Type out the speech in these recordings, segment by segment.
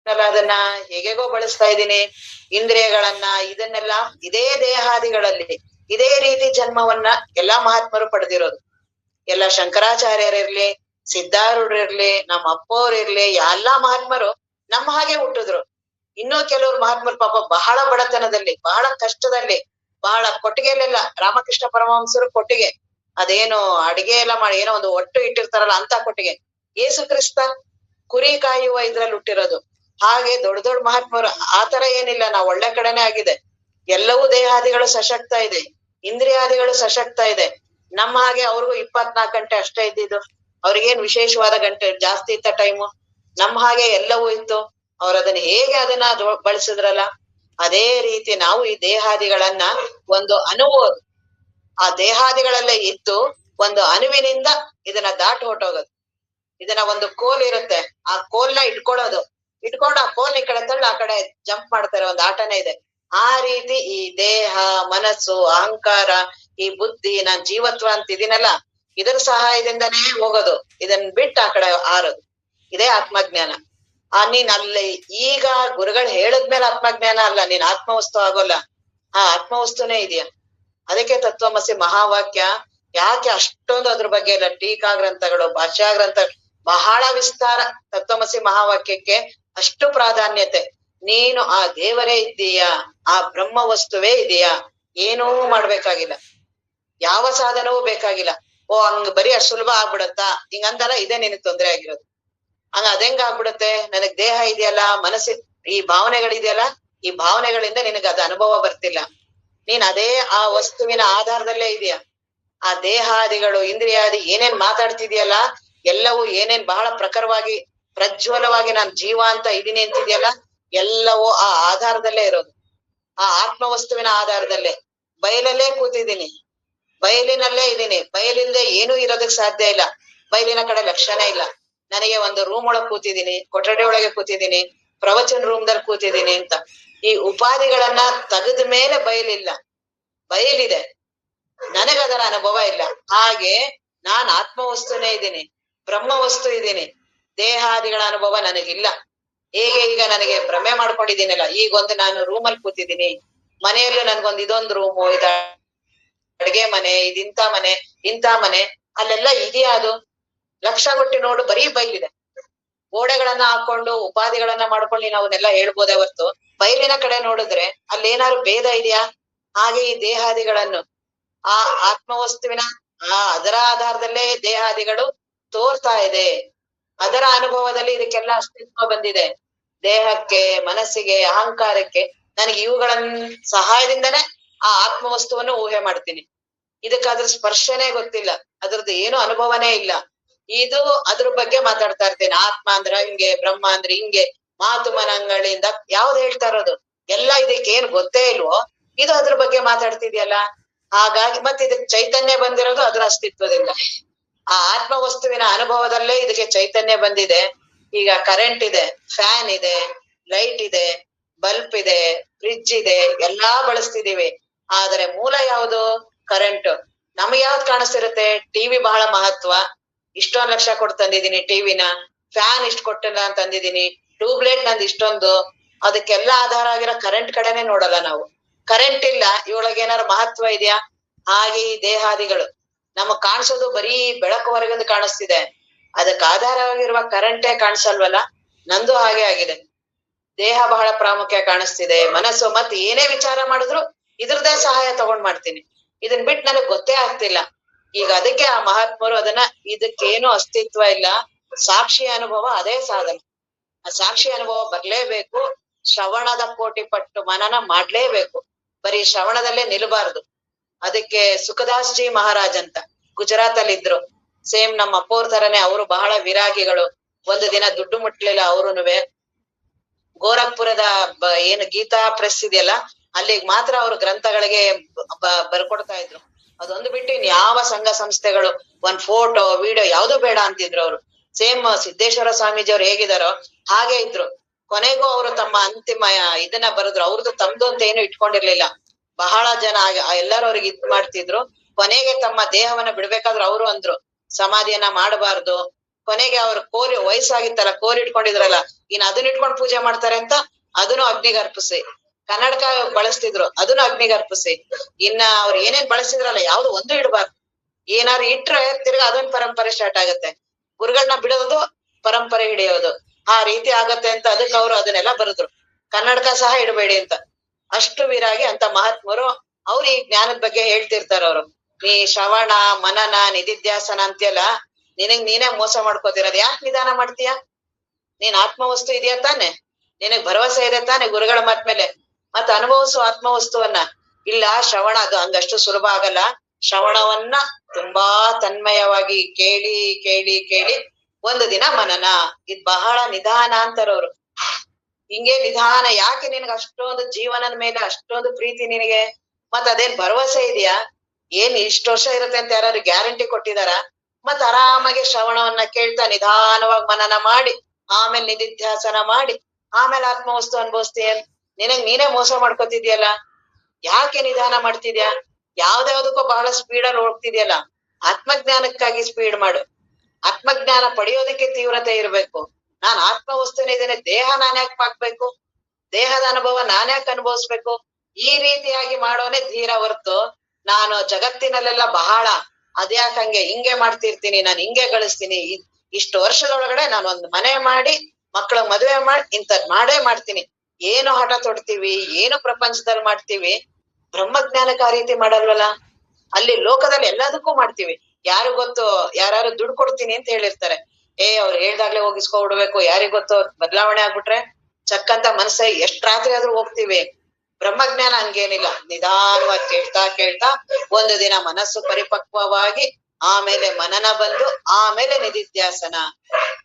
ಅದನ್ನ ಹೇಗೆಗೋ ಬಳಸ್ತಾ ಇದ್ದೀನಿ. ಇಂದ್ರಿಯಗಳನ್ನ ಇದನ್ನೆಲ್ಲ ಇದೇ ದೇಹಾದಿಗಳಲ್ಲಿ ಇದೇ ರೀತಿ ಜನ್ಮವನ್ನ ಎಲ್ಲಾ ಮಹಾತ್ಮರು ಪಡೆದಿರೋದು. ಎಲ್ಲ ಶಂಕರಾಚಾರ್ಯರಿರ್ಲಿ, ಸಿದ್ಧಾರೂಢರಿರ್ಲಿ, ನಮ್ಮ ಅಪ್ಪವ್ರಿರ್ಲಿ, ಎಲ್ಲಾ ಮಹಾತ್ಮರು ನಮ್ಮ ಹಾಗೆ ಹುಟ್ಟಿದ್ರು. ಇನ್ನೂ ಕೆಲವ್ರು ಮಹಾತ್ಮರು ಪಾಪ ಬಹಳ ಬಡತನದಲ್ಲಿ, ಬಹಳ ಕಷ್ಟದಲ್ಲಿ, ಬಹಳ ಕೊಟ್ಟಿಗೆಲೆಲ್ಲ ರಾಮಕೃಷ್ಣ ಪರಮಹಂಸರು ಕೊಟ್ಟಿಗೆ ಅದೇನು ಅಡಿಗೆ ಎಲ್ಲ ಮಾಡಿ ಏನೋ ಒಂದು ಒಟ್ಟು ಇಟ್ಟಿರ್ತಾರಲ್ಲ ಅಂತ ಕೊಟ್ಟಿಗೆ. ಯೇಸು ಕ್ರಿಸ್ತ ಕುರಿ ಕಾಯುವ ಇದ್ರಲ್ಲಿ ಹುಟ್ಟಿರೋದು. ಹಾಗೆ ದೊಡ್ಡ ದೊಡ್ಡ ಮಹಾತ್ಮರು ಆತರ ಏನಿಲ್ಲ, ನಾವು ಒಳ್ಳೆ ಕಡೆನೆ ಆಗಿದೆ. ಎಲ್ಲವೂ ದೇಹಾದಿಗಳು ಸಶಕ್ತ ಇದೆ, ಇಂದ್ರಿಯಾದಿಗಳು ಸಶಕ್ತ ಇದೆ. ನಮ್ಮ ಹಾಗೆ ಅವ್ರಿಗೂ 24 ಗಂಟೆ ಅಷ್ಟೇ ಇದ್ದಿದ್ದು. ಅವ್ರಿಗೇನ್ ವಿಶೇಷವಾದ ಗಂಟೆ ಜಾಸ್ತಿ ಇತ್ತ ಟೈಮು? ನಮ್ಮ ಹಾಗೆ ಎಲ್ಲವೂ ಇತ್ತು. ಅವ್ರ ಅದನ್ನ ಹೇಗೆ ಅದನ್ನ ಬಳಸಿದ್ರಲ್ಲ, ಅದೇ ರೀತಿ ನಾವು ಈ ದೇಹಾದಿಗಳನ್ನ ಒಂದು ಅನುಭವ, ಆ ದೇಹಾದಿಗಳಲ್ಲೇ ಇದ್ದು ಒಂದು ಅಣುವಿನಿಂದ ಇದನ್ನ ದಾಟಿ ಹೊಟ್ಟೋಗೋದು. ಇದನ್ನ ಒಂದು ಕೋಲ್ ಇರುತ್ತೆ, ಆ ಕೋಲ್ನ ಇಟ್ಕೊಂಡು ಆ ಕೋಲ್ ಈ ಕಡೆ ತಳ್ಳಿ ಆ ಕಡೆ ಜಂಪ್ ಮಾಡ್ತಾರೆ, ಒಂದು ಆಟನೇ ಇದೆ. ಆ ರೀತಿ ಈ ದೇಹ, ಮನಸ್ಸು, ಅಹಂಕಾರ, ಈ ಬುದ್ಧಿ, ನಾನ್ ಜೀವತ್ವ ಅಂತ ಇದೀನಲ್ಲ, ಇದರ ಸಹಾಯದಿಂದನೇ ಹೋಗೋದು. ಇದನ್ ಬಿಟ್ಟು ಆ ಕಡೆ ಆರೋದು. ಇದೇ ಆತ್ಮಜ್ಞಾನ. ನೀನ್ ಅಲ್ಲಿ ಈಗ ಗುರುಗಳು ಹೇಳದ್ಮೇಲೆ ಆತ್ಮಜ್ಞಾನ ಅಲ್ಲ, ನೀನ್ ಆತ್ಮವಸ್ತು ಆಗೋಲ್ಲ, ಆ ಆತ್ಮವಸ್ತುನೇ ಇದೆಯಾ. ಅದಕ್ಕೆ ತತ್ವಮಸಿ ಮಹಾವಾಕ್ಯ ಯಾಕೆ ಅಷ್ಟೊಂದು ಅದ್ರ ಬಗ್ಗೆ ಎಲ್ಲ ಟೀಕಾ ಗ್ರಂಥಗಳು, ಭಾಷಾ ಗ್ರಂಥ ಬಹಳ ವಿಸ್ತಾರ. ತತ್ವಮಸಿ ಮಹಾವಾಕ್ಯಕ್ಕೆ ಅಷ್ಟು ಪ್ರಾಧಾನ್ಯತೆ. ನೀನು ಆ ದೇವರೇ ಇದ್ದೀಯಾ, ಆ ಬ್ರಹ್ಮ ವಸ್ತುವೇ ಇದೆಯಾ, ಏನೂ ಮಾಡ್ಬೇಕಾಗಿಲ್ಲ, ಯಾವ ಸಾಧನವೂ ಬೇಕಾಗಿಲ್ಲ. ಹಂಗ ಬರೀ ಅಷ್ಟು ಸುಲಭ ಆಗ್ಬಿಡತ್ತಾ ಹಿಂಗಂದಲ್ಲ, ಇದೇ ನಿನಗ್ ತೊಂದರೆ ಆಗಿರೋದು. ಅದೆಂಗ ಆಗ್ಬಿಡುತ್ತೆ? ನನಗ್ ದೇಹ ಇದೆಯಲ್ಲ, ಮನಸ್ಸಿ ಈ ಭಾವನೆಗಳಿದೆಯಲ್ಲ, ಈ ಭಾವನೆಗಳಿಂದ ನಿನಗ ಅದ ಅನುಭವ ಬರ್ತಿಲ್ಲ. ನೀನ್ ಅದೇ ಆ ವಸ್ತುವಿನ ಆಧಾರದಲ್ಲೇ ಇದೆಯಾ. ಆ ದೇಹಾದಿಗಳು, ಇಂದ್ರಿಯಾದಿ ಏನೇನ್ ಮಾತಾಡ್ತಿದ್ಯಲ್ಲ, ಎಲ್ಲವೂ ಏನೇನ್ ಬಹಳ ಪ್ರಖರವಾಗಿ ಪ್ರಜ್ವಲವಾಗಿ ನಾನ್ ಜೀವ ಅಂತ ಇದೀನಿ ಅಂತಿದ್ಯಲ್ಲ, ಎಲ್ಲವೂ ಆ ಆಧಾರದಲ್ಲೇ ಇರೋದು, ಆ ಆತ್ಮವಸ್ತುವಿನ ಆಧಾರದಲ್ಲೇ. ಬಯಲಲ್ಲೇ ಕೂತಿದ್ದೀನಿ, ಬಯಲಿನಲ್ಲೇ ಇದೀನಿ, ಬಯಲಿಂದ ಏನೂ ಇರೋದಕ್ ಸಾಧ್ಯ ಇಲ್ಲ. ಬಯಲಿನ ಕಡೆ ಲಕ್ಷಣ ಇಲ್ಲ. ನನಗೆ ಒಂದು ರೂಮ್ ಒಳಗ್ ಕೂತಿದ್ದೀನಿ, ಕೊಠಡಿ ಒಳಗೆ ಕೂತಿದ್ದೀನಿ, ಪ್ರವಚನ ರೂಮ್ ದಲ್ಲಿ ಕೂತಿದ್ದೀನಿ ಅಂತ. ಈ ಉಪಾಧಿಗಳನ್ನ ತೆಗೆದ ಮೇಲೆ ಬಯಲಿಲ್ಲ, ಬಯಲಿದೆ, ನನಗದರ ಅನುಭವ ಇಲ್ಲ. ಹಾಗೆ ನಾನ್ ಆತ್ಮವಸ್ತುನೇ ಇದ್ದೀನಿ, ಬ್ರಹ್ಮ ವಸ್ತು ಇದ್ದೀನಿ, ದೇಹಾದಿಗಳ ಅನುಭವ ನನಗಿಲ್ಲ. ಹೇಗೆ ಈಗ ನನಗೆ ಭ್ರಮೆ ಮಾಡ್ಕೊಂಡಿದ್ದೀನಲ್ಲ, ಈಗೊಂದು ನಾನು ರೂಮಲ್ಲಿ ಕೂತಿದ್ದೀನಿ, ಮನೆಯಲ್ಲೂ ನನ್ಗೊಂದು ಇದೊಂದು ರೂಮು, ಇದ ಅಡ್ಗೆ ಮನೆ, ಇದಿಂತ ಮನೆ, ಇಂಥ ಮನೆ, ಅಲ್ಲೆಲ್ಲ ಇದೆಯಾ? ಅದು ಲಕ್ಷ ಕೊಟ್ಟಿ ನೋಡು, ಬರೀ ಬೈಲಿದೆ. ಗೋಡೆಗಳನ್ನ ಹಾಕೊಂಡು ಉಪಾಧಿಗಳನ್ನ ಮಾಡ್ಕೊಂಡು ನಾವು ಅವನ್ನೆಲ್ಲ ಹೇಳ್ಬೋದೇ ಹೊರ್ತು, ಬಯಲಿನ ಕಡೆ ನೋಡಿದ್ರೆ ಅಲ್ಲೇನಾದ್ರು ಭೇದ ಇದೆಯಾ? ಹಾಗೆ ಈ ದೇಹಾದಿಗಳನ್ನು ಆ ಆತ್ಮವಸ್ತುವಿನ ಅದರ ಆಧಾರದಲ್ಲೇ ದೇಹಾದಿಗಳು ತೋರ್ತಾ ಇದೆ. ಅದರ ಅನುಭವದಲ್ಲಿ ಇದಕ್ಕೆಲ್ಲ ಅಸ್ತಿತ್ವ ಬಂದಿದೆ. ದೇಹಕ್ಕೆ, ಮನಸ್ಸಿಗೆ, ಅಹಂಕಾರಕ್ಕೆ ನನಗೆ ಇವುಗಳನ್ನ ಸಹಾಯದಿಂದನೇ ಆ ಆತ್ಮವಸ್ತುವನ್ನು ಊಹೆ ಮಾಡ್ತೀನಿ. ಇದಕ್ಕೆ ಅದ್ರ ಸ್ಪರ್ಶನೇ ಗೊತ್ತಿಲ್ಲ, ಅದ್ರದ್ದು ಏನು ಅನುಭವನೇ ಇಲ್ಲ. ಇದು ಅದ್ರ ಬಗ್ಗೆ ಮಾತಾಡ್ತಾ ಇರ್ತೇನೆ. ಆತ್ಮ ಅಂದ್ರ ಹಿಂಗೆ, ಬ್ರಹ್ಮ ಅಂದ್ರೆ ಹಿಂಗೆ, ಮಾತು ಮನಗಳಿಂದ ಯಾವ್ದು ಹೇಳ್ತಾ ಇರೋದು ಎಲ್ಲ ಇದಕ್ಕೆ ಏನ್ ಗೊತ್ತೇ ಇಲ್ವೋ, ಇದು ಅದ್ರ ಬಗ್ಗೆ ಮಾತಾಡ್ತಿದ್ಯಲ್ಲ. ಹಾಗಾಗಿ ಮತ್ತೆ ಇದಕ್ಕೆ ಚೈತನ್ಯ ಬಂದಿರೋದು ಅದ್ರ ಅಸ್ತಿತ್ವದಿಂದ. ಆ ಆತ್ಮ ವಸ್ತುವಿನ ಅನುಭವದಲ್ಲೇ ಇದಕ್ಕೆ ಚೈತನ್ಯ ಬಂದಿದೆ. ಈಗ ಕರೆಂಟ್ ಇದೆ, ಫ್ಯಾನ್ ಇದೆ, ಲೈಟ್ ಇದೆ, ಬಲ್ಬ್ ಇದೆ, ಫ್ರಿಡ್ಜ್ ಇದೆ, ಎಲ್ಲಾ ಬಳಸ್ತಿದೀವಿ. ಆದ್ರೆ ಮೂಲ ಯಾವುದು? ಕರೆಂಟ್. ನಮ್ಗೆ ಯಾವ್ದು ಕಾಣಿಸ್ತಿರುತ್ತೆ? ಟಿವಿ ಬಹಳ ಮಹತ್ವ, ಇಷ್ಟೊಂದ್ ಲಕ್ಷ ಕೊಟ್ಟು ತಂದಿದೀನಿ ಟಿವಿನ. ಫ್ಯಾನ್ ಇಷ್ಟ ಕೊಟ್ಟಿಲ್ಲ ಅಂತ ತಂದಿದೀನಿ, ಟ್ಯೂಬ್ಲೈಟ್ ನಂದು ಇಷ್ಟೊಂದು. ಅದಕ್ಕೆಲ್ಲ ಆಧಾರ ಆಗಿರೋ ಕರೆಂಟ್ ಕಡೆನೆ ನೋಡಲ್ಲ ನಾವು. ಕರೆಂಟ್ ಇಲ್ಲ, ಇವಳಗೆ ಏನಾರು ಮಹತ್ವ ಇದೆಯಾ? ಹಾಗೆ ಈ ದೇಹಾದಿಗಳು ನಮಗ್ ಕಾಣಿಸೋದು ಬರೀ ಬೆಳಕು ಹೊರಗಿಂದ ಕಾಣಿಸ್ತಿದೆ, ಅದಕ್ಕೆ ಆಧಾರವಾಗಿರುವ ಕರೆಂಟೇ ಕಾಣಿಸಲ್ವಲ್ಲ. ನಂದು ಹಾಗೆ ಆಗಿದೆ. ದೇಹ ಬಹಳ ಪ್ರಾಮುಖ್ಯ ಕಾಣಿಸ್ತಿದೆ, ಮನಸ್ಸು. ಮತ್ತೆ ಏನೇ ವಿಚಾರ ಮಾಡಿದ್ರು ಇದ್ರದೇ ಸಹಾಯ ತಗೊಂಡ್ ಮಾಡ್ತೀನಿ, ಇದನ್ ಬಿಟ್ಟು ನನಗ್ ಗೊತ್ತೇ ಆಗ್ತಿಲ್ಲ. ಈಗ ಅದಕ್ಕೆ ಆ ಮಹಾತ್ಮರು ಅದನ್ನ ಇದಕ್ಕೇನು ಅಸ್ತಿತ್ವ ಇಲ್ಲ, ಸಾಕ್ಷಿ ಅನುಭವ ಅದೇ ಸಾಧನ. ಆ ಸಾಕ್ಷಿ ಅನುಭವ ಬರ್ಲೇಬೇಕು. ಶ್ರವಣದ ಕೋಟಿ ಪಟ್ಟು ಮನನ ಮಾಡ್ಲೇಬೇಕು, ಬರೀ ಶ್ರವಣದಲ್ಲೇ ನಿಲ್ಬಾರ್ದು. ಅದಕ್ಕೆ ಸುಖದಾಸ್ ಜಿ ಮಹಾರಾಜ್ ಅಂತ ಗುಜರಾತ್ ಅಲ್ಲಿ ಇದ್ರು. ಸೇಮ್ ನಮ್ಮ ಅಪ್ಪವ್ರ ತರನೇ, ಅವರು ಬಹಳ ವಿರಾಗಿಗಳು. ಒಂದು ದಿನ ದುಡ್ಡು ಮುಟ್ಲಿಲ್ಲ ಅವರುನುವೆ. ಗೋರಖ್ಪುರದ ಏನು ಗೀತಾ ಪ್ರೆಸ್ ಇದೆಯಲ್ಲ, ಅಲ್ಲಿಗೆ ಮಾತ್ರ ಅವ್ರ ಗ್ರಂಥಗಳಿಗೆ ಬರ್ಕೊಡ್ತಾ ಇದ್ರು. ಅದೊಂದು ಬಿಟ್ಟು ಇನ್ ಯಾವ ಸಂಘ ಸಂಸ್ಥೆಗಳು, ಒಂದ್ ಫೋಟೋ ವಿಡಿಯೋ ಯಾವ್ದು ಬೇಡ ಅಂತಿದ್ರು ಅವರು. ಸೇಮ್ ಸಿದ್ದೇಶ್ವರ ಸ್ವಾಮೀಜಿ ಅವ್ರು ಹೇಗಿದಾರೋ ಹಾಗೆ ಇದ್ರು. ಕೊನೆಗೂ ಅವರು ತಮ್ಮ ಅಂತಿಮ ಇದನ್ನ ಬರೆದ್ರು. ಅವ್ರದ್ದು ತಮ್ದು ಅಂತ ಏನು ಇಟ್ಕೊಂಡಿರ್ಲಿಲ್ಲ. ಬಹಳ ಜನ ಎಲ್ಲರೂ ಅವ್ರಿಗೆ ಇದ್ ಮಾಡ್ತಿದ್ರು. ಕೊನೆಗೆ ತಮ್ಮ ದೇಹವನ್ನ ಬಿಡ್ಬೇಕಾದ್ರೆ ಅವರು ಅಂದ್ರು, ಸಮಾಧಿಯನ್ನ ಮಾಡಬಾರ್ದು, ಕೊನೆಗೆ ಅವ್ರು ಕೋರಿ ವಯಸ್ಸಾಗಿತ್ತಲ್ಲ ಕೋರಿ ಇಟ್ಕೊಂಡಿದ್ರಲ್ಲ ಇನ್ ಅದನ್ನ ಇಟ್ಕೊಂಡು ಪೂಜೆ ಮಾಡ್ತಾರೆ ಅಂತ ಅದನ್ನು ಅಗ್ನಿಗೆ ಅರ್ಪಿಸಿ. ಕನ್ನಡಕ ಬಳಸ್ತಿದ್ರು ಅದನ್ನು ಅಗ್ನಿಗೆ ಅರ್ಪಿಸಿ. ಇನ್ನ ಅವ್ರು ಏನೇನ್ ಬಳಸ್ತಿದ್ರಲ್ಲ ಯಾವ್ದು ಒಂದು ಇಡ್ಬಾರ್ದು. ಏನಾರು ಇಟ್ರೆ ತಿರ್ಗಾ ಅದೊಂದ್ ಪರಂಪರೆ ಸ್ಟಾರ್ಟ್ ಆಗತ್ತೆ. ಗುರುಗಳನ್ನ ಬಿಡೋದು ಪರಂಪರೆ ಹಿಡಿಯೋದು ಆ ರೀತಿ ಆಗತ್ತೆ ಅಂತ ಅದಕ್ಕೆ ಅವ್ರು ಅದನ್ನೆಲ್ಲ ಬರೆದ್ರು. ಕನ್ನಡಕ ಸಹ ಇಡಬೇಡಿ ಅಂತ. ಅಷ್ಟು ವೀರಾಗಿ ಅಂತ ಮಹಾತ್ಮರು ಅವ್ರು ಈ ಜ್ಞಾನದ ಬಗ್ಗೆ ಹೇಳ್ತಿರ್ತಾರ. ಅವ್ರು ನೀ ಶ್ರವಣ ಮನನ ನಿಧಿಧ್ಯಾಸನ ಅಂತೆಲ್ಲ ನಿನಗ್ ನೀನೇ ಮೋಸ ಮಾಡ್ಕೋತಿರೋದು. ಯಾಕೆ ನಿಧಾನ ಮಾಡ್ತೀಯ? ನೀನ್ ಆತ್ಮವಸ್ತು ಇದೆಯಾ ತಾನೆ? ನಿನಗ್ ಭರವಸೆ ಇದೆ ತಾನೆ ಗುರುಗಳ ಮಾತ್ಮೇಲೆ? ಮತ್ ಅನುಭವಿಸು ಆತ್ಮವಸ್ತುವನ್ನ. ಇಲ್ಲ ಶ್ರವಣ ಅದು ಹಂಗಷ್ಟು ಸುಲಭ ಆಗಲ್ಲ. ಶ್ರವಣವನ್ನ ತುಂಬಾ ತನ್ಮಯವಾಗಿ ಕೇಳಿ ಕೇಳಿ ಕೇಳಿ ಒಂದು ದಿನ ಮನನ. ಇದ್ ಬಹಳ ನಿಧಾನ ಅಂತಾರವ್ರು. ಹಿಂಗೆ ನಿಧಾನ. ಯಾಕೆ ನಿನಗ ಅಷ್ಟೊಂದು ಜೀವನದ ಮೇಲೆ ಅಷ್ಟೊಂದು ಪ್ರೀತಿ ನಿನಗೆ? ಮತ್ ಅದೇನ್ ಭರವಸೆ ಇದೆಯಾ? ಏನ್ ಇಷ್ಟು ವರ್ಷ ಇರುತ್ತೆ ಅಂತ ಯಾರು ಗ್ಯಾರಂಟಿ ಕೊಟ್ಟಿದಾರ? ಮತ್ ಆರಾಮಾಗಿ ಶ್ರವಣವನ್ನ ಕೇಳ್ತಾ ನಿಧಾನವಾಗಿ ಮನನ ಮಾಡಿ ಆಮೇಲೆ ನಿಧಿಧ್ಯಾಸನ ಮಾಡಿ ಆಮೇಲೆ ಆತ್ಮವಸ್ತು ಅನ್ಭವಿಸ್ತೀಯ. ನಿನಗ್ ನೀನೇ ಮೋಸ ಮಾಡ್ಕೊತಿದ್ಯಲ್ಲ. ಯಾಕೆ ನಿಧಾನ ಮಾಡ್ತಿದ್ಯಾ? ಯಾವ್ದಾವ್ದಕ್ಕೂ ಬಹಳ ಸ್ಪೀಡಲ್ಲಿ ಹೋಗ್ತಿದ್ಯಲ್ಲ. ಆತ್ಮಜ್ಞಾನಕ್ಕಾಗಿ ಸ್ಪೀಡ್ ಮಾಡು. ಆತ್ಮಜ್ಞಾನ ಪಡೆಯೋದಕ್ಕೆ ತೀವ್ರತೆ ಇರ್ಬೇಕು. ನಾನ್ ಆತ್ಮವಸ್ತುನ ಇದನ್ನ ದೇಹ ನಾನ್ಯಾಕ್ ಪಾಕ್ಬೇಕು? ದೇಹದ ಅನುಭವ ನಾನ್ಯಾಕ್ ಅನುಭವಿಸ್ಬೇಕು? ಈ ರೀತಿಯಾಗಿ ಮಾಡೋನೆ ಧೀರ ಹೊರ್ತು ನಾನು ಜಗತ್ತಿನಲ್ಲೆಲ್ಲ ಬಹಳ ಅದ್ಯಾಕ್ ಹಂಗೆ ಹಿಂಗೆ ಮಾಡ್ತಿರ್ತೀನಿ, ನಾನು ಹಿಂಗೆ ಗಳಿಸ್ತೀನಿ, ಇಷ್ಟು ವರ್ಷದೊಳಗಡೆ ನಾನು ಒಂದ್ ಮನೆ ಮಾಡಿ ಮಕ್ಕಳ ಮದುವೆ ಮಾಡಿ ಇಂಥದ್ ಮಾಡೇ ಮಾಡ್ತೀನಿ, ಏನು ಹಠ ತೊಡ್ತೀವಿ, ಏನು ಪ್ರಪಂಚದಲ್ಲಿ ಮಾಡ್ತೀವಿ. ಬ್ರಹ್ಮಜ್ಞಾನಕ್ಕೆ ಆ ರೀತಿ ಮಾಡಲ್ವಲ್ಲ. ಅಲ್ಲಿ ಲೋಕದಲ್ಲಿ ಎಲ್ಲದಕ್ಕೂ ಮಾಡ್ತೀವಿ. ಯಾರು ಗೊತ್ತು? ಯಾರು ದುಡ್ಡು ಕೊಡ್ತೀನಿ ಅಂತ ಹೇಳಿರ್ತಾರೆ. ಅವ್ರು ಹೇಳ್ದಾಗ್ಲೇ ಹೋಗಿಸ್ಕೊಬಿಡ್ಬೇಕು. ಯಾರಿಗ್ ಗೊತ್ತು ಬದಲಾವಣೆ ಆಗ್ಬಿಟ್ರೆ ಚಕ್ಕಂತ ಮನ್ಸ ಎಷ್ಟ್ ರಾತ್ರಿ ಆದ್ರೂ ಹೋಗ್ತೀವಿ. ಬ್ರಹ್ಮಜ್ಞಾನ ಹಂಗೇನಿಲ್ಲ. ನಿಧಾನವಾಗಿ ಕೇಳ್ತಾ ಕೇಳ್ತಾ ಒಂದು ದಿನ ಮನಸ್ಸು ಪರಿಪಕ್ವವಾಗಿ ಆಮೇಲೆ ಮನನ ಬಂದು ಆಮೇಲೆ ನಿಧಿಧ್ಯಾಸನ.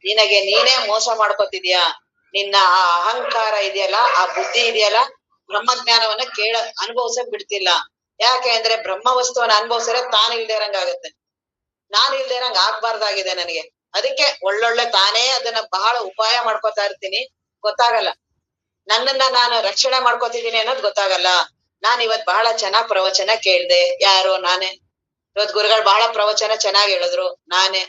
ನಿನಗೆ ನೀನೇ ಮೋಸ ಮಾಡ್ಕೊತಿದ್ಯಾ. ನಿನ್ನ ಆ ಅಹಂಕಾರ ಇದೆಯಲ್ಲ, ಆ ಬುದ್ಧಿ ಇದೆಯಲ್ಲ, ಬ್ರಹ್ಮಜ್ಞಾನವನ್ನ ಅನುಭವಿಸಕ್ ಬಿಡ್ತಿಲ್ಲ. ಯಾಕೆ ಅಂದ್ರೆ ಬ್ರಹ್ಮ ವಸ್ತುವನ್ನ ಅನುಭವಿಸಿದ್ರೆ ತಾನು ಇಲ್ದೇ ಇರಂಗಾಗತ್ತೆ. ನಾನು ಇಲ್ದೇ ಇರಂಗ್ ಆಗ್ಬಾರ್ದಾಗಿದೆ ನನಗೆ. ಅದಕ್ಕೆ ಒಳ್ಳೊಳ್ಳೆ ತಾನೇ ಅದನ್ನ ಬಹಳ ಉಪಾಯ ಮಾಡ್ಕೊತಾ ಇರ್ತೀನಿ. ಗೊತ್ತಾಗಲ್ಲ. ನನ್ನನ್ನ ನಾನು ರಕ್ಷಣೆ ಮಾಡ್ಕೊತಿದ್ದೀನಿ ಅನ್ನೋದು ಗೊತ್ತಾಗಲ್ಲ. ನಾನ್ ಇವತ್ ಬಹಳ ಚೆನ್ನಾಗ್ ಪ್ರವಚನ ಕೇಳ್ದೆ. ಯಾರು? ನಾನೇ. ಇವತ್ ಗುರುಗಳು ಬಹಳ ಪ್ರವಚನ ಚೆನ್ನಾಗ್ ಹೇಳಿದ್ರು. ನಾನೇ.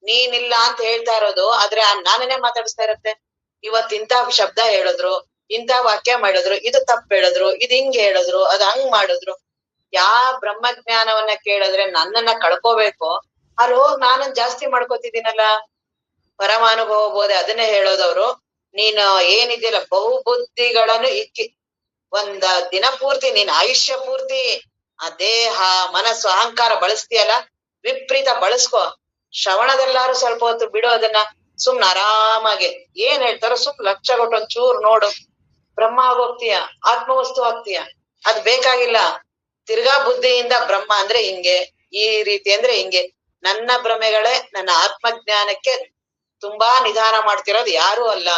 ನೀನಿಲ್ಲ ಅಂತ ಹೇಳ್ತಾ ಇರೋದು ಆದ್ರೆ ನಾನೇನೆ ಮಾತಾಡಿಸ್ತಾ ಇರತ್ತೆ. ಇವತ್ ಇಂಥ ಶಬ್ದ ಹೇಳಿದ್ರು, ಇಂಥ ವಾಕ್ಯ ಮಾಡಿದ್ರು, ಇದು ತಪ್ಪು ಹೇಳಿದ್ರು, ಇದು ಹಿಂಗ್ ಹೇಳಿದ್ರು, ಅದು ಹಂಗ್ ಮಾಡಿದ್ರು. ಬ್ರಹ್ಮಜ್ಞಾನವನ್ನ ಕೇಳಿದ್ರೆ ನನ್ನನ್ನ ಕಳ್ಕೋಬೇಕು, ಅಲ್ಲಿ ಹೋಗ್ ನಾನನ್ ಜಾಸ್ತಿ ಮಾಡ್ಕೋತಿದ್ದೀನಲ್ಲ. ಪರಮಾನುಭವ ಬೋಧೆ ಅದನ್ನೇ ಹೇಳೋದವ್ರು. ನೀನು ಏನಿದೆಯಲ್ಲ ಬಹುಬುದ್ಧಿಗಳನ್ನು ಇಕ್ಕಿ ಒಂದ ದಿನ ಪೂರ್ತಿ ನೀನ್ ಆಯುಷ್ಯ ಪೂರ್ತಿ ಆ ದೇಹ ಮನಸ್ಸು ಅಹಂಕಾರ ಬಳಸ್ತೀಯಲ್ಲ, ವಿಪರೀತ ಬಳಸ್ಕೊ. ಶ್ರವಣದಲ್ಲಾರು ಸ್ವಲ್ಪ ಹೊತ್ತು ಬಿಡು ಅದನ್ನ. ಸುಮ್ನ ಆರಾಮಾಗಿ ಏನ್ ಹೇಳ್ತಾರೋ ಲಕ್ಷ ಕೊಟ್ಟೊಂದ್ ಚೂರ್ ನೋಡು. ಬ್ರಹ್ಮ ಆಗೋಗ್ತೀಯ, ಆತ್ಮವಸ್ತು ಆಗ್ತೀಯ. ಅದ್ ಬೇಕಾಗಿಲ್ಲ. ತಿರ್ಗಾ ಬುದ್ಧಿಯಿಂದ ಬ್ರಹ್ಮ ಅಂದ್ರೆ ಹಿಂಗೆ, ಈ ರೀತಿ ಅಂದ್ರೆ ಹಿಂಗೆ. ನನ್ನ ಭ್ರಮೆಗಳೇ ನನ್ನ ಆತ್ಮಜ್ಞಾನಕ್ಕೆ ತುಂಬಾ ನಿಧಾನ ಮಾಡ್ತಿರೋದು ಯಾರೂ ಅಲ್ಲ.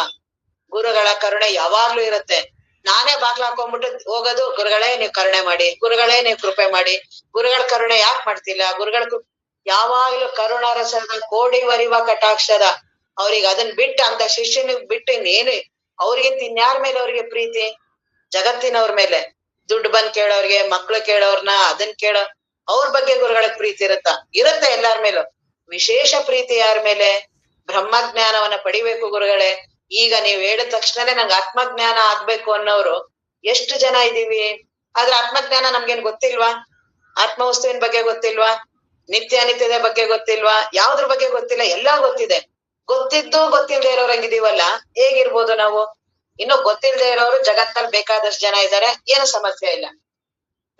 ಗುರುಗಳ ಕರುಣೆ ಯಾವಾಗ್ಲೂ ಇರುತ್ತೆ. ನಾನೇ ಬಾಗ್ಲ ಹಾಕೊಂಡ್ಬಿಟ್ಟು ಹೋಗೋದು, ಗುರುಗಳೇ ನೀವ್ ಕರುಣೆ ಮಾಡಿ, ಗುರುಗಳೇ ನೀವ್ ಕೃಪೆ ಮಾಡಿ. ಗುರುಗಳ ಕರುಣೆ ಯಾಕೆ ಮಾಡ್ತಿಲ್ಲ? ಗುರುಗಳ ಯಾವಾಗ್ಲೂ ಕರುಣಾರಸದ ಕೋಡಿವರಿವ ಕಟಾಕ್ಷದ. ಅವ್ರಿಗೆ ಅದನ್ ಬಿಟ್ಟು ಅಂತ ಶಿಷ್ಯನಿಗ್ ಬಿಟ್ಟು ಇನ್ನೇನು ಅವ್ರಿಗಿಂತ ಇನ್ಯಾರ ಮೇಲೆ ಅವ್ರಿಗೆ ಪ್ರೀತಿ? ಜಗತ್ತಿನವ್ರ ಮೇಲೆ. ದುಡ್ಡು ಬಂದ್ ಕೇಳೋರ್ಗೆ, ಮಕ್ಳು ಕೇಳೋರ್ನ ಅದನ್ ಕೇಳೋ ಅವ್ರ ಬಗ್ಗೆ ಗುರುಗಳಿಗೆ ಪ್ರೀತಿ ಇರುತ್ತೆ ಎಲ್ಲಾರ ಮೇಲೂ. ವಿಶೇಷ ಪ್ರೀತಿ ಯಾರ ಮೇಲೆ? ಬ್ರಹ್ಮಜ್ಞಾನವನ್ನ ಪಡಿಬೇಕು ಗುರುಗಳೇ. ಈಗ ನೀವ್ ಹೇಳಿದ ತಕ್ಷಣನೇ ನಂಗೆ ಆತ್ಮಜ್ಞಾನ ಆಗ್ಬೇಕು ಅನ್ನೋರು ಎಷ್ಟು ಜನ ಇದೀವಿ. ಆದ್ರೆ ಆತ್ಮಜ್ಞಾನ ನಮ್ಗೇನ್ ಗೊತ್ತಿಲ್ವಾ? ಆತ್ಮವಸ್ತುವಿನ ಬಗ್ಗೆ ಗೊತ್ತಿಲ್ವಾ? ನಿತ್ಯ ಅನಿತ್ಯದ ಬಗ್ಗೆ ಗೊತ್ತಿಲ್ವಾ? ಯಾವ್ದ್ರ ಬಗ್ಗೆ ಗೊತ್ತಿಲ್ಲ? ಎಲ್ಲಾ ಗೊತ್ತಿದೆ. ಗೊತ್ತಿದ್ದು ಗೊತ್ತಿಲ್ದೇ ಇರೋರಂಗಿದೀವಲ್ಲ, ಹೇಗಿರ್ಬೋದು ನಾವು? ಇನ್ನು ಗೊತ್ತಿಲ್ದೇ ಇರೋರು ಜಗತ್ತಲ್ಲಿ ಬೇಕಾದಷ್ಟು ಜನ ಇದ್ದಾರೆ, ಏನು ಸಮಸ್ಯೆ ಇಲ್ಲ.